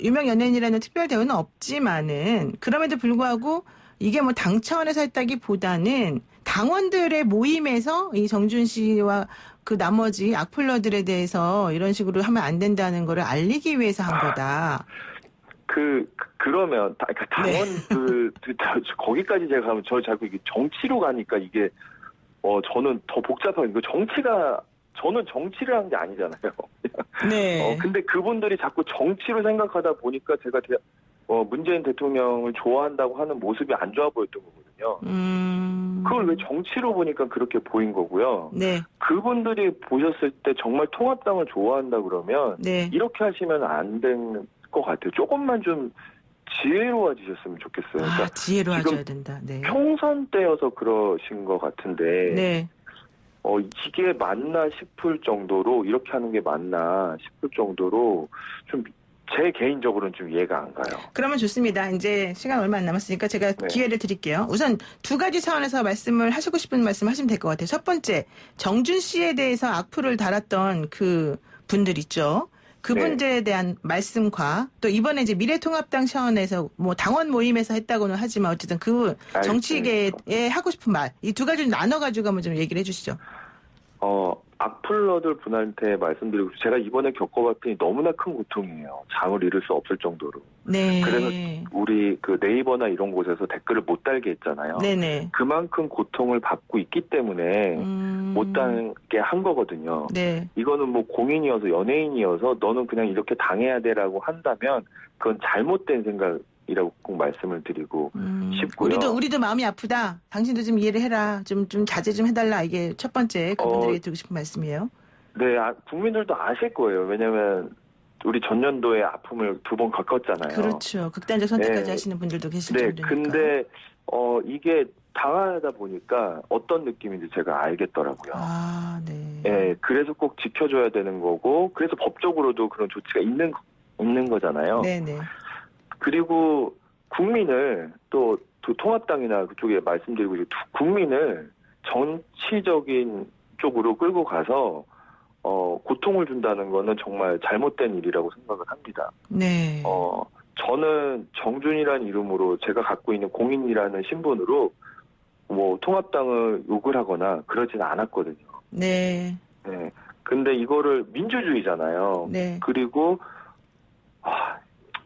유명 연예인이라는 특별 대우는 없지만은 그럼에도 불구하고 이게 뭐 당 차원에서 했다기보다는 당원들의 모임에서 이 정준 씨와 그 나머지 악플러들에 대해서 이런 식으로 하면 안 된다는 거를 알리기 위해서 한 거다. 그러면 그러니까 당원 거기까지 제가 가면 저 자꾸 이게 정치로 가니까 이게 저는 더 복잡하고 이거 저는 정치를 한 게 아니잖아요. 네. 근데 그분들이 자꾸 정치로 생각하다 보니까 제가 문재인 대통령을 좋아한다고 하는 모습이 안 좋아 보였던 거거든요. 그걸 왜 정치로 보니까 그렇게 보인 거고요. 네. 그분들이 보셨을 때 정말 통합당을 좋아한다 그러면 네. 이렇게 하시면 안 될 것 같아요. 조금만 좀 지혜로워지셨으면 좋겠어요. 그러니까 지혜로워져야 된다. 네. 총선 때여서 그러신 것 같은데 네. 이게 맞나 싶을 정도로 이렇게 하는 게 맞나 싶을 정도로 좀 제 개인적으로는 좀 이해가 안 가요. 그러면 좋습니다. 이제 시간 얼마 안 남았으니까 제가 네. 기회를 드릴게요. 우선 두 가지 차원에서 말씀을 하시고 싶은 말씀 하시면 될 것 같아요. 첫 번째, 정준 씨에 대해서 악플을 달았던 그 분들 있죠. 그분들에 대한 말씀과 또 이번에 이제 미래통합당 차원에서 뭐 당원 모임에서 했다고는 하지만 어쨌든 그 정치계에 하고 싶은 말, 이 두 가지를 나눠가지고 한번 좀 얘기를 해주시죠. 악플러들 분한테 말씀드리고 제가 이번에 겪어봤더니 너무나 큰 고통이에요. 장을 잃을 수 없을 정도로. 네. 그래서 우리 그 네이버나 이런 곳에서 댓글을 못 달게 했잖아요. 네네. 그만큼 고통을 받고 있기 때문에 못 달게 한 거거든요. 네. 이거는 뭐 공인이어서 연예인이어서 너는 그냥 이렇게 당해야 돼라고 한다면 그건 잘못된 생각이라고 꼭 말씀을 드리고 싶고요. 우리도 마음이 아프다. 당신도 좀 이해를 해라. 좀 자제 좀 해달라. 이게 첫 번째 그분들에게 드리고 싶은 말씀이에요. 네, 국민들도 아실 거예요. 왜냐하면 우리 전년도에 아픔을 2번 겪었잖아요. 그렇죠. 극단적 선택까지 네. 하시는 분들도 계실 네, 정도니까. 근데 이게 당하다 보니까 어떤 느낌인지 제가 알겠더라고요. 아, 네. 네, 그래서 꼭 지켜줘야 되는 거고, 그래서 법적으로도 그런 조치가 있는 거잖아요. 네네. 그리고 국민을 또 통합당이나 그쪽에 말씀드리고 국민을 정치적인 쪽으로 끌고 가서 고통을 준다는 거는 정말 잘못된 일이라고 생각을 합니다. 네. 저는 정준이라는 이름으로 제가 갖고 있는 공인이라는 신분으로 뭐 통합당을 욕을 하거나 그러지는 않았거든요. 네. 네. 근데 이거를 민주주의잖아요. 네. 그리고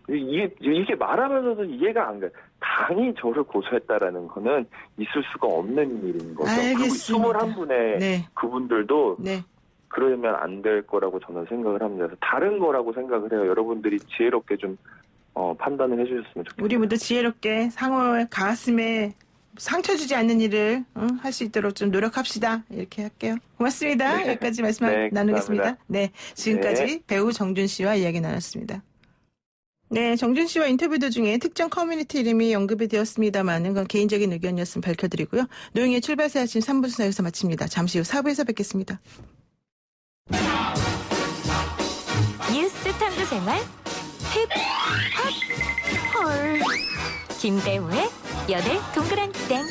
이게 말하면서도 이해가 안 가요. 당이 저를 고소했다라는 거는 있을 수가 없는 일인 거죠. 알겠습니다. 그리고 21분의 네. 그분들도 네. 그러면 안 될 거라고 저는 생각을 합니다. 그래서 다른 거라고 생각을 해요. 여러분들이 지혜롭게 좀 판단을 해주셨으면 좋겠습니다. 우리 모두 지혜롭게 상호 가슴에 상처 주지 않는 일을 할 수 있도록 좀 노력합시다. 이렇게 할게요. 고맙습니다. 네. 여기까지 말씀 네, 나누겠습니다. 감사합니다. 네, 지금까지 네. 배우 정준 씨와 이야기 나눴습니다. 네, 정준 씨와 인터뷰 도중에 특정 커뮤니티 이름이 언급이 되었습니다만은 그건 개인적인 의견이었으면 밝혀드리고요. 노영의 출발새 아침 3부 수사 여기서 마칩니다. 잠시 후 4부에서 뵙겠습니다. 뉴스 탐구 생활 힙, 핫, 헐. 김대우의 연애 동그랑땡.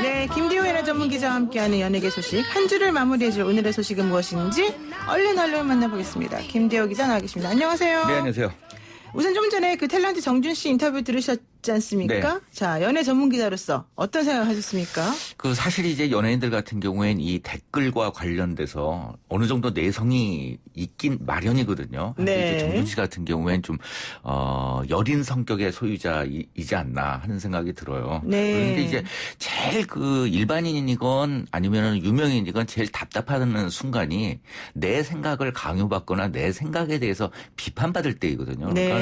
네, 김디호 연예 전문 기자와 함께하는 연예계 소식 한 주를 마무리해줄 오늘의 소식은 무엇인지 얼른 만나보겠습니다. 김디호 기자 나와 계십니다. 안녕하세요. 네, 안녕하세요. 우선 좀 전에 그 탤런트 정준 씨 인터뷰 들으셨지 않습니까? 네. 자, 연예 전문 기자로서 어떤 생각 하셨습니까? 사실 이제 연예인들 같은 경우엔 이 댓글과 관련돼서 어느 정도 내성이 있긴 마련이거든요. 네. 이제 정준 씨 같은 경우엔 좀 여린 성격의 소유자이지 않나 하는 생각이 들어요. 네. 그런데 이제 제일 그 일반인이건 아니면 유명인이건 제일 답답하는 순간이 내 생각을 강요받거나 내 생각에 대해서 비판받을 때이거든요. 네. 그러니까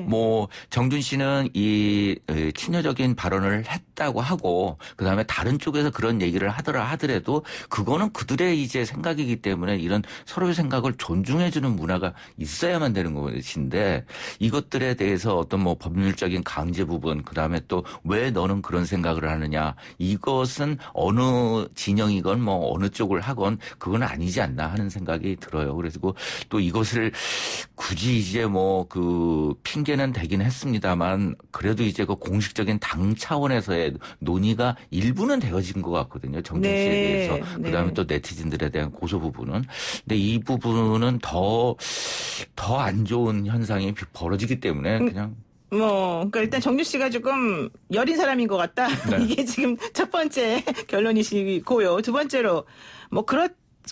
뭐 정준 씨는 이 친여적인 발언을 했다고 하고 그다음에 다른 쪽에서 그런 얘기를 하더라도 그거는 그들의 이제 생각이기 때문에 이런 서로의 생각을 존중해주는 문화가 있어야만 되는 것인데 이것들에 대해서 어떤 뭐 법률적인 강제 부분 그다음에 또 왜 너는 그런 생각을 하느냐 이것은 어느 진영이건 뭐 어느 쪽을 하건 그건 아니지 않나 하는 생각이 들어요. 그래서 또 이것을 굳이 이제 뭐 그 핑계는 되긴 했습니다만 그래도 이제 그 공식적인 당 차원에서의 논의가 일부는 되어진 것 같거든요. 정준 씨에 대해서. 그다음에 또 네티즌들에 대한 고소 부분은. 근데 이 부분은 더 안 좋은 현상이 벌어지기 때문에 그냥 그러니까 일단 정준 씨가 조금 여린 사람인 것 같다. 네. 이게 지금 첫 번째 결론이시고요. 두 번째로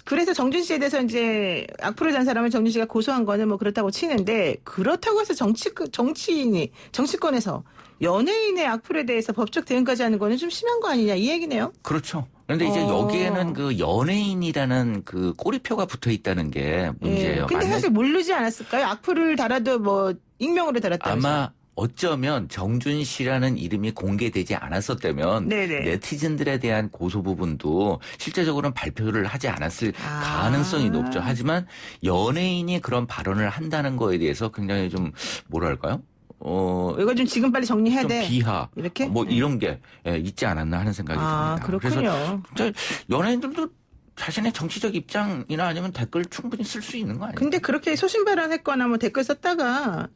그래서 정준 씨에 대해서 이제 악플을 단 사람을 정준 씨가 고소한 거는 뭐 그렇다고 치는데, 그렇다고 해서 정치권에서 연예인의 악플에 대해서 법적 대응까지 하는 거는 좀 심한 거 아니냐, 이 얘기네요. 그렇죠. 그런데 이제 여기에는 그 연예인이라는 그 꼬리표가 붙어 있다는 게 문제예요. 근데 사실 모르지 않았을까요? 악플을 달아도 뭐 익명으로 달았다면서. 아마 어쩌면 정준 씨라는 이름이 공개되지 않았었다면 네네. 네티즌들에 대한 고소 부분도 실제적으로는 발표를 하지 않았을 가능성이 높죠. 하지만 연예인이 그런 발언을 한다는 거에 대해서 굉장히 좀 뭐랄까요? 이거 좀 지금 빨리 정리해야 좀 돼. 비하, 이렇게? 뭐 이런 게 있지 않았나 하는 생각이 듭니다. 그렇군요. 그래서 진짜 연예인들도 자신의 정치적 입장이나 아니면 댓글 충분히 쓸 수 있는 거 아니에요? 근데 그렇게 소신발언했거나 뭐 댓글 썼다가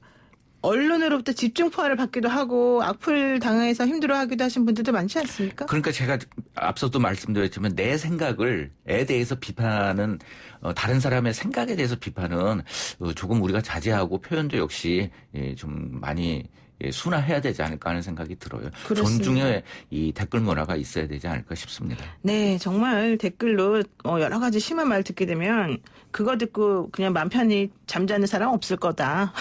언론으로부터 집중 포화를 받기도 하고 악플 당해서 힘들어하기도 하신 분들도 많지 않습니까? 그러니까 제가 앞서도 말씀드렸지만 내 생각을 에 대해서 비판은 다른 사람의 생각에 대해서 비판은 조금 우리가 자제하고 표현도 역시 좀 많이 순화해야 되지 않을까 하는 생각이 들어요. 그렇습니다. 존중의 이 댓글 문화가 있어야 되지 않을까 싶습니다. 네, 정말 댓글로 여러 가지 심한 말 듣게 되면 그거 듣고 그냥 맘 편히 잠자는 사람 없을 거다.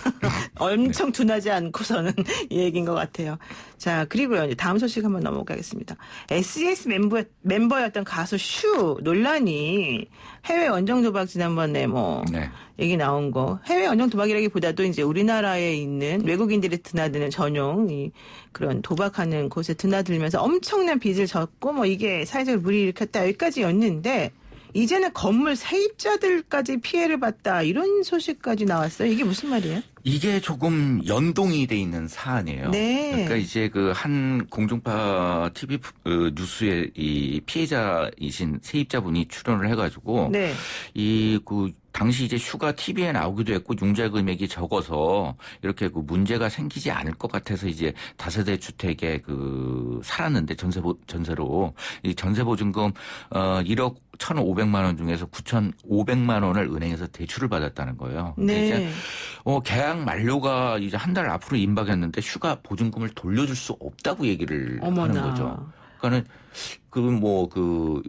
엄청 둔하지 않고서는 이 얘기인 것 같아요. 자, 그리고요. 이제 다음 소식 한번 넘어가겠습니다. SES 멤버였던 가수 슈 논란이 해외 원정 도박 지난번에 네. 얘기 나온 거, 해외 원정 도박이라기보다도 이제 우리나라에 있는 외국인들이 드나드는 전용 그런 도박하는 곳에 드나들면서 엄청난 빚을 졌고 이게 사회적 물이 일으켰다 여기까지였는데, 이제는 건물 세입자들까지 피해를 봤다, 이런 소식까지 나왔어요. 이게 무슨 말이에요? 이게 조금 연동이 돼 있는 사안이에요. 네. 그러니까 이제 그 한 공중파 TV 뉴스의 이 피해자이신 세입자분이 출연을 해가지고 네. 당시 이제 슈가 TV에 나오기도 했고 융자 금액이 적어서 이렇게 문제가 생기지 않을 것 같아서 이제 다세대 주택에 살았는데 전세로 이 전세보증금 1억 1,500만 원 중에서 9,500만 원을 은행에서 대출을 받았다는 거예요. 네. 이제 계약 만료가 이제 한 달 앞으로 임박했는데 슈가 보증금을 돌려줄 수 없다고 얘기를 하는 거죠. 그러니까는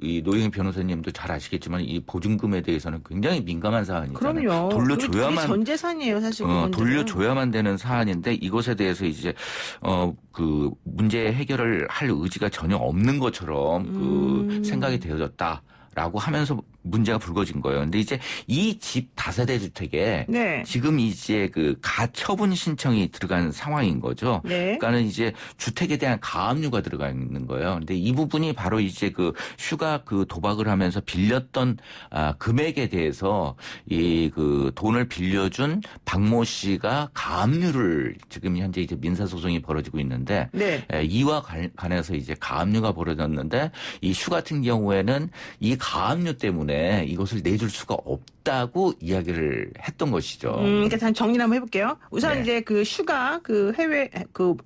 이 노영희 변호사님도 잘 아시겠지만 이 보증금에 대해서는 굉장히 민감한 사안이잖아요. 그럼요. 돌려줘야만 전 재산이에요, 사실. 돌려줘야만 되는 사안인데 이것에 대해서 이제 문제 해결을 할 의지가 전혀 없는 것처럼 생각이 되어졌다라고 하면서 문제가 불거진 거예요. 근데 이제 이 집 다세대 주택에 네. 지금 이제 가처분 신청이 들어간 상황인 거죠. 네. 그러니까는 이제 주택에 대한 가압류가 들어가 있는 거예요. 근데 이 부분이 바로 이제 슈가 도박을 하면서 빌렸던 금액에 대해서 돈을 빌려준 박모 씨가 가압류를 지금 현재 이제 민사 소송이 벌어지고 있는데 네. 이와 관해서 이제 가압류가 벌어졌는데 이 슈 같은 경우에는 이 가압류 때문에 이것을 내줄 수가 없다고 이야기를 했던 것이죠. 그러니까 정리를 한번 해볼게요. 우선 네. 이제 슈가 해외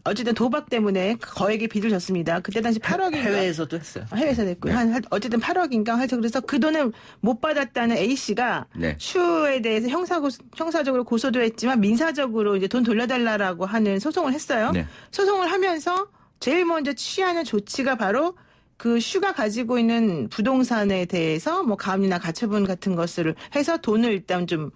어쨌든 도박 때문에 거액의 빚을 졌습니다. 그때 당시 8억인가? 해외에서도 했어요. 해외에서 냈고요. 어쨌든 8억인가 해서 그래서 그 돈을 못 받았다는 A 씨가 네. 슈에 대해서 형사적으로 고소도 했지만 민사적으로 이제 돈 돌려달라고 하는 소송을 했어요. 네. 소송을 하면서 제일 먼저 취하는 조치가 바로 슈가 가지고 있는 부동산에 대해서 가압류나 가처분 같은 것을 해서 돈을 일단 좀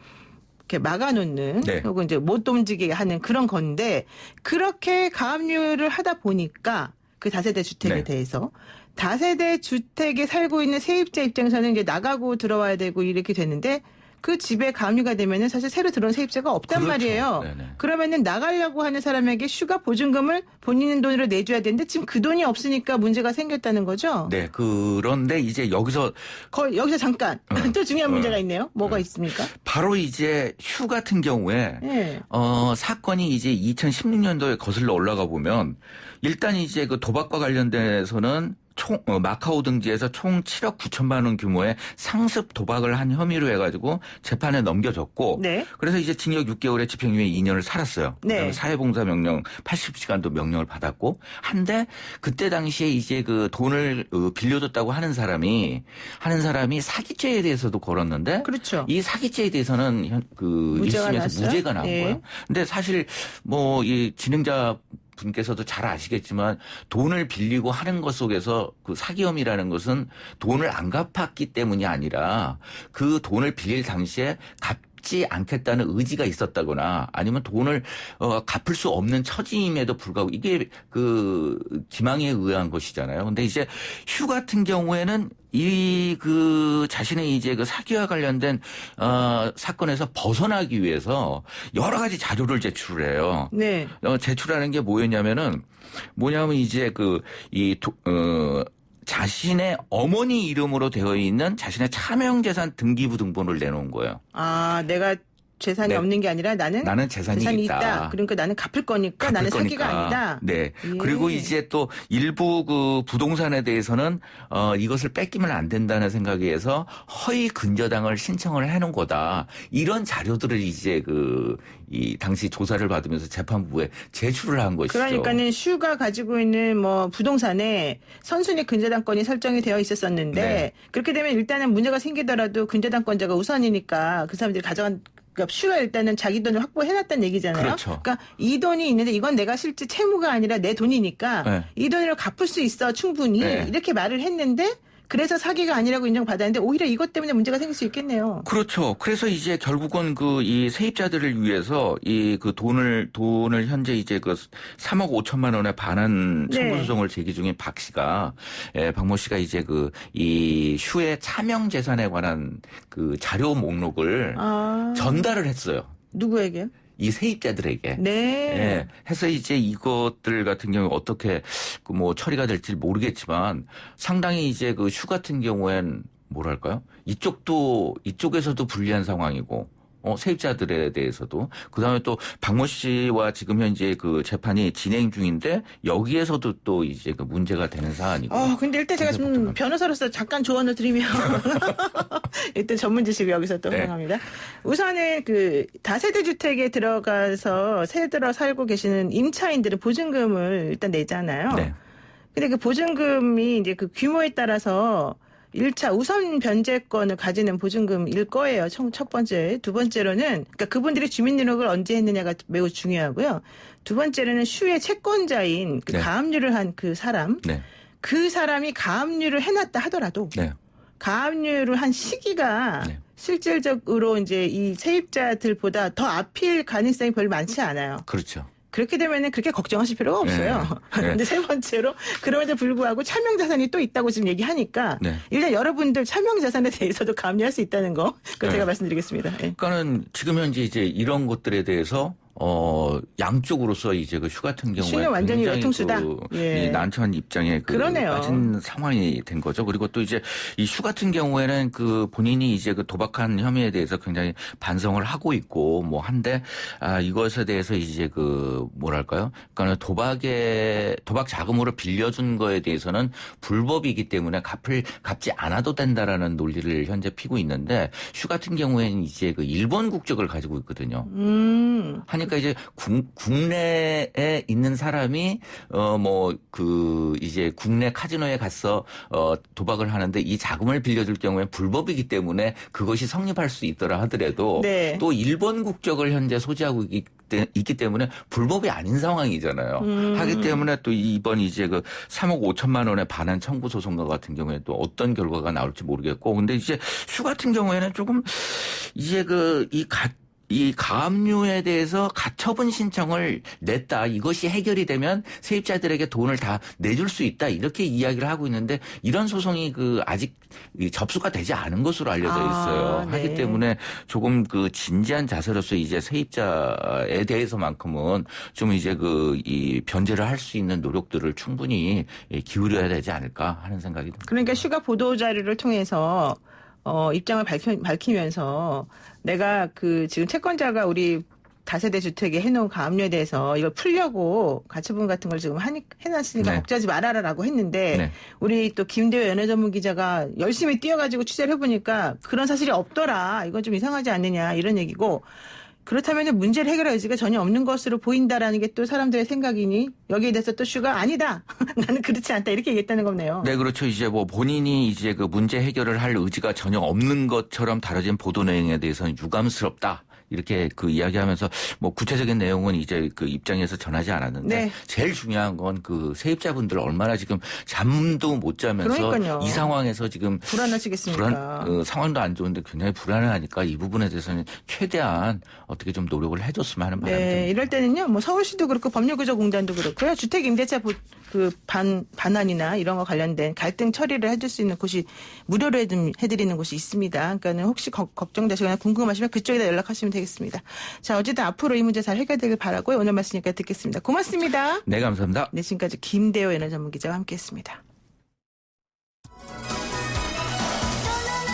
이렇게 막아놓는, 네. 혹은 이제 못 움직이게 하는 그런 건데, 그렇게 가압류를 하다 보니까 그 다세대 주택에 네. 대해서 다세대 주택에 살고 있는 세입자 입장에서는 이제 나가고 들어와야 되고 이렇게 되는데, 그 집에 가압류가 되면은 사실 새로 들어온 세입자가 없단 그렇죠. 말이에요. 네네. 그러면은 나가려고 하는 사람에게 슈가 보증금을 본인 돈으로 내줘야 되는데 지금 그 돈이 없으니까 문제가 생겼다는 거죠. 네. 그런데 이제 여기서 여기서 잠깐 또 중요한 문제가 있네요. 뭐가 있습니까? 바로 이제 슈 같은 경우에 네. 사건이 이제 2016년도에 거슬러 올라가 보면 일단 이제 도박과 관련돼서는 마카오 등지에서 총 7억 9천만 원 규모의 상습 도박을 한 혐의로 해가지고 재판에 넘겨졌고, 네. 그래서 이제 징역 6개월에 집행유예 2년을 살았어요. 네. 그다음에 사회봉사 명령 80시간도 명령을 받았고, 한데 그때 당시에 이제 그 돈을 빌려줬다고 하는 사람이 사기죄에 대해서도 걸었는데, 그렇죠. 이 사기죄에 대해서는 무죄가 1심에서 났어요? 무죄가 나온 예. 거예요. 근데 사실 이 진행자 분께서도 잘 아시겠지만 돈을 빌리고 하는 것 속에서 그 사기 혐의라는 것은 돈을 안 갚았기 때문이 아니라 그 돈을 빌릴 당시에 갚지 않겠다는 의지가 있었다거나 아니면 돈을 갚을 수 없는 처지임에도 불구하고 이게 그 기망에 의한 것이잖아요. 근데 이제 휴 같은 경우에는 자신의 이제 그 사기와 관련된 사건에서 벗어나기 위해서 여러 가지 자료를 제출해요. 네. 제출하는 게 뭐냐면 이제 자신의 어머니 이름으로 되어 있는 자신의 차명재산 등기부 등본을 내놓은 거예요. 아, 내가 재산이 네. 없는 게 아니라 나는 재산이 있다. 그러니까 나는 갚을 거니까 나는 사기가 아니다. 네. 예. 그리고 이제 또 일부 그 부동산에 대해서는 이것을 뺏기면 안 된다는 생각에서 허위 근저당을 신청을 해놓은 거다. 이런 자료들을 이제 이 당시 조사를 받으면서 재판부에 제출을 한 것이죠. 그러니까는 슈가 가지고 있는 뭐 부동산에 선순위 근저당권이 설정이 되어 있었었는데 네. 그렇게 되면 일단은 문제가 생기더라도 근저당권자가 우선이니까 그 사람들이 가져간 그러니까 슈가 일단은 자기 돈을 확보해놨다는 얘기잖아요. 그렇죠. 그러니까 이 돈이 있는데 이건 내가 실제 채무가 아니라 내 돈이니까 네. 이 돈으로 갚을 수 있어 충분히 네. 이렇게 말을 했는데 그래서 사기가 아니라고 인정받았는데 오히려 이것 때문에 문제가 생길 수 있겠네요. 그렇죠. 그래서 이제 결국은 이 세입자들을 위해서 그 돈을 현재 이제 3억 5천만 원에 반환 청구 네. 소송을 제기 중인 박 씨가 박모 씨가 이제 이 슈의 차명 재산에 관한 그 자료 목록을 전달을 했어요. 누구에게요? 이 세입자들에게. 네. 예. 해서 이제 이것들 같은 경우에 어떻게 처리가 될지 모르겠지만 상당히 이제 슈 같은 경우엔 뭐랄까요? 이쪽에서도 불리한 상황이고 세입자들에 대해서도 그다음에 또 박모 씨와 지금 현재 그 재판이 진행 중인데 여기에서도 또 이제 문제가 되는 사안이고. 근데 일단 제가 좀 변호사로서 잠깐 조언을 드리면 일단 전문 지식을 여기서 또 활용합니다. 우선은 다세대 주택에 들어가서 새들어 살고 계시는 임차인들은 보증금을 일단 내잖아요. 네. 근데 그 보증금이 이제 그 규모에 따라서 1차 우선 변제권을 가지는 보증금일 거예요. 첫 번째. 두 번째로는 그러니까 그분들이 주민등록을 언제 했느냐가 매우 중요하고요. 두 번째로는 슈의 채권자인 네. 가압류를 한 그 사람. 네. 그 사람이 가압류를 해놨다 하더라도 네. 가압류를 한 시기가 네. 실질적으로 이제 이 세입자들보다 더 앞일 가능성이 별로 많지 않아요. 그렇죠. 그렇게 되면은 그렇게 걱정하실 필요가 없어요. 네. 네. 근데 세 번째로 그럼에도 불구하고 차명 자산이 또 있다고 지금 얘기하니까 네. 일단 여러분들 차명 자산에 대해서도 감리할 수 있다는 거 그거 제가 말씀드리겠습니다. 네. 그러니까는 지금 현재 이제 이런 것들에 대해서 양쪽으로서 이제 슈 같은 경우에 슈는 완전히 굉장히 외통수다. 예. 이 난처한 입장에 그러네요. 빠진 상황이 된 거죠. 그리고 또 이제 이 슈 같은 경우에는 본인이 이제 도박한 혐의에 대해서 굉장히 반성을 하고 있고 한데 이것에 대해서 이제 뭐랄까요? 그러니까 도박 자금으로 빌려준 거에 대해서는 불법이기 때문에 갚지 않아도 된다라는 논리를 현재 피고 있는데 슈 같은 경우에는 이제 일본 국적을 가지고 있거든요. 하니까 이제 국내에 있는 사람이 이제 국내 카지노에 가서 도박을 하는데 이 자금을 빌려줄 경우에 불법이기 때문에 그것이 성립할 수 있더라 하더라도 네. 또 일본 국적을 현재 소지하고 있기 때문에 불법이 아닌 상황이잖아요. 하기 때문에 또 이번 이제 3억 5천만 원의 반환 청구 소송과 같은 경우에 또 어떤 결과가 나올지 모르겠고 근데 이제 슈 같은 경우에는 조금 이제 이 가압류에 대해서 가처분 신청을 냈다. 이것이 해결이 되면 세입자들에게 돈을 다 내줄 수 있다. 이렇게 이야기를 하고 있는데 이런 소송이 아직 접수가 되지 않은 것으로 알려져 있어요. 네. 하기 때문에 조금 진지한 자세로서 이제 세입자에 대해서만큼은 좀 이제 이 변제를 할 수 있는 노력들을 충분히 기울여야 되지 않을까 하는 생각이 듭니다. 그러니까 슈가 보도 자료를 통해서 입장을 밝히면서 내가 지금 채권자가 우리 다세대 주택에 해놓은 가압류에 대해서 이걸 풀려고 가처분 같은 걸 지금 해놨으니까 네. 걱정하지 말아라라고 했는데 네. 우리 또 김대호 연애전문기자가 열심히 뛰어가지고 취재를 해보니까 그런 사실이 없더라. 이건 좀 이상하지 않느냐 이런 얘기고 그렇다면 문제를 해결할 의지가 전혀 없는 것으로 보인다라는 게 또 사람들의 생각이니 여기에 대해서 또 슈가 아니다. 나는 그렇지 않다. 이렇게 얘기했다는 거네요. 네, 그렇죠. 이제 뭐 본인이 이제 그 문제 해결을 할 의지가 전혀 없는 것처럼 다뤄진 보도 내용에 대해서는 유감스럽다. 이렇게 그 이야기하면서 뭐 구체적인 내용은 이제 그 입장에서 전하지 않았는데 네. 제일 중요한 건 그 세입자분들 얼마나 지금 잠도 못 자면서 그러니까요. 이 상황에서 지금 불안하시겠습니까? 상황도 안 좋은데 굉장히 불안해하니까 이 부분에 대해서는 최대한 어떻게 좀 노력을 해줬으면 하는 바람이 네, 듭니다. 이럴 때는요, 뭐 서울시도 그렇고 법률구조공단도 그렇고요, 주택임대차 반환이나 이런 거 관련된 갈등 처리를 해줄 수 있는 곳이 무료로 해드리는 곳이 있습니다. 그러니까는 혹시 걱정되시거나 궁금하시면 그쪽에다 연락하시면 되겠습니다. 자, 어쨌든 앞으로 이 문제 잘 해결되길 바라고요. 오늘 말씀 여기까지 듣겠습니다. 고맙습니다. 네, 감사합니다. 네, 지금까지 김대호 연애전문기자와 함께했습니다.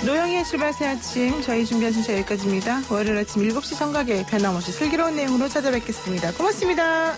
노영희의 출발 새 아침, 저희 준비한 순서 여기까지입니다. 월요일 아침 7시 정각에 변함없이 슬기로운 내용으로 찾아뵙겠습니다. 고맙습니다.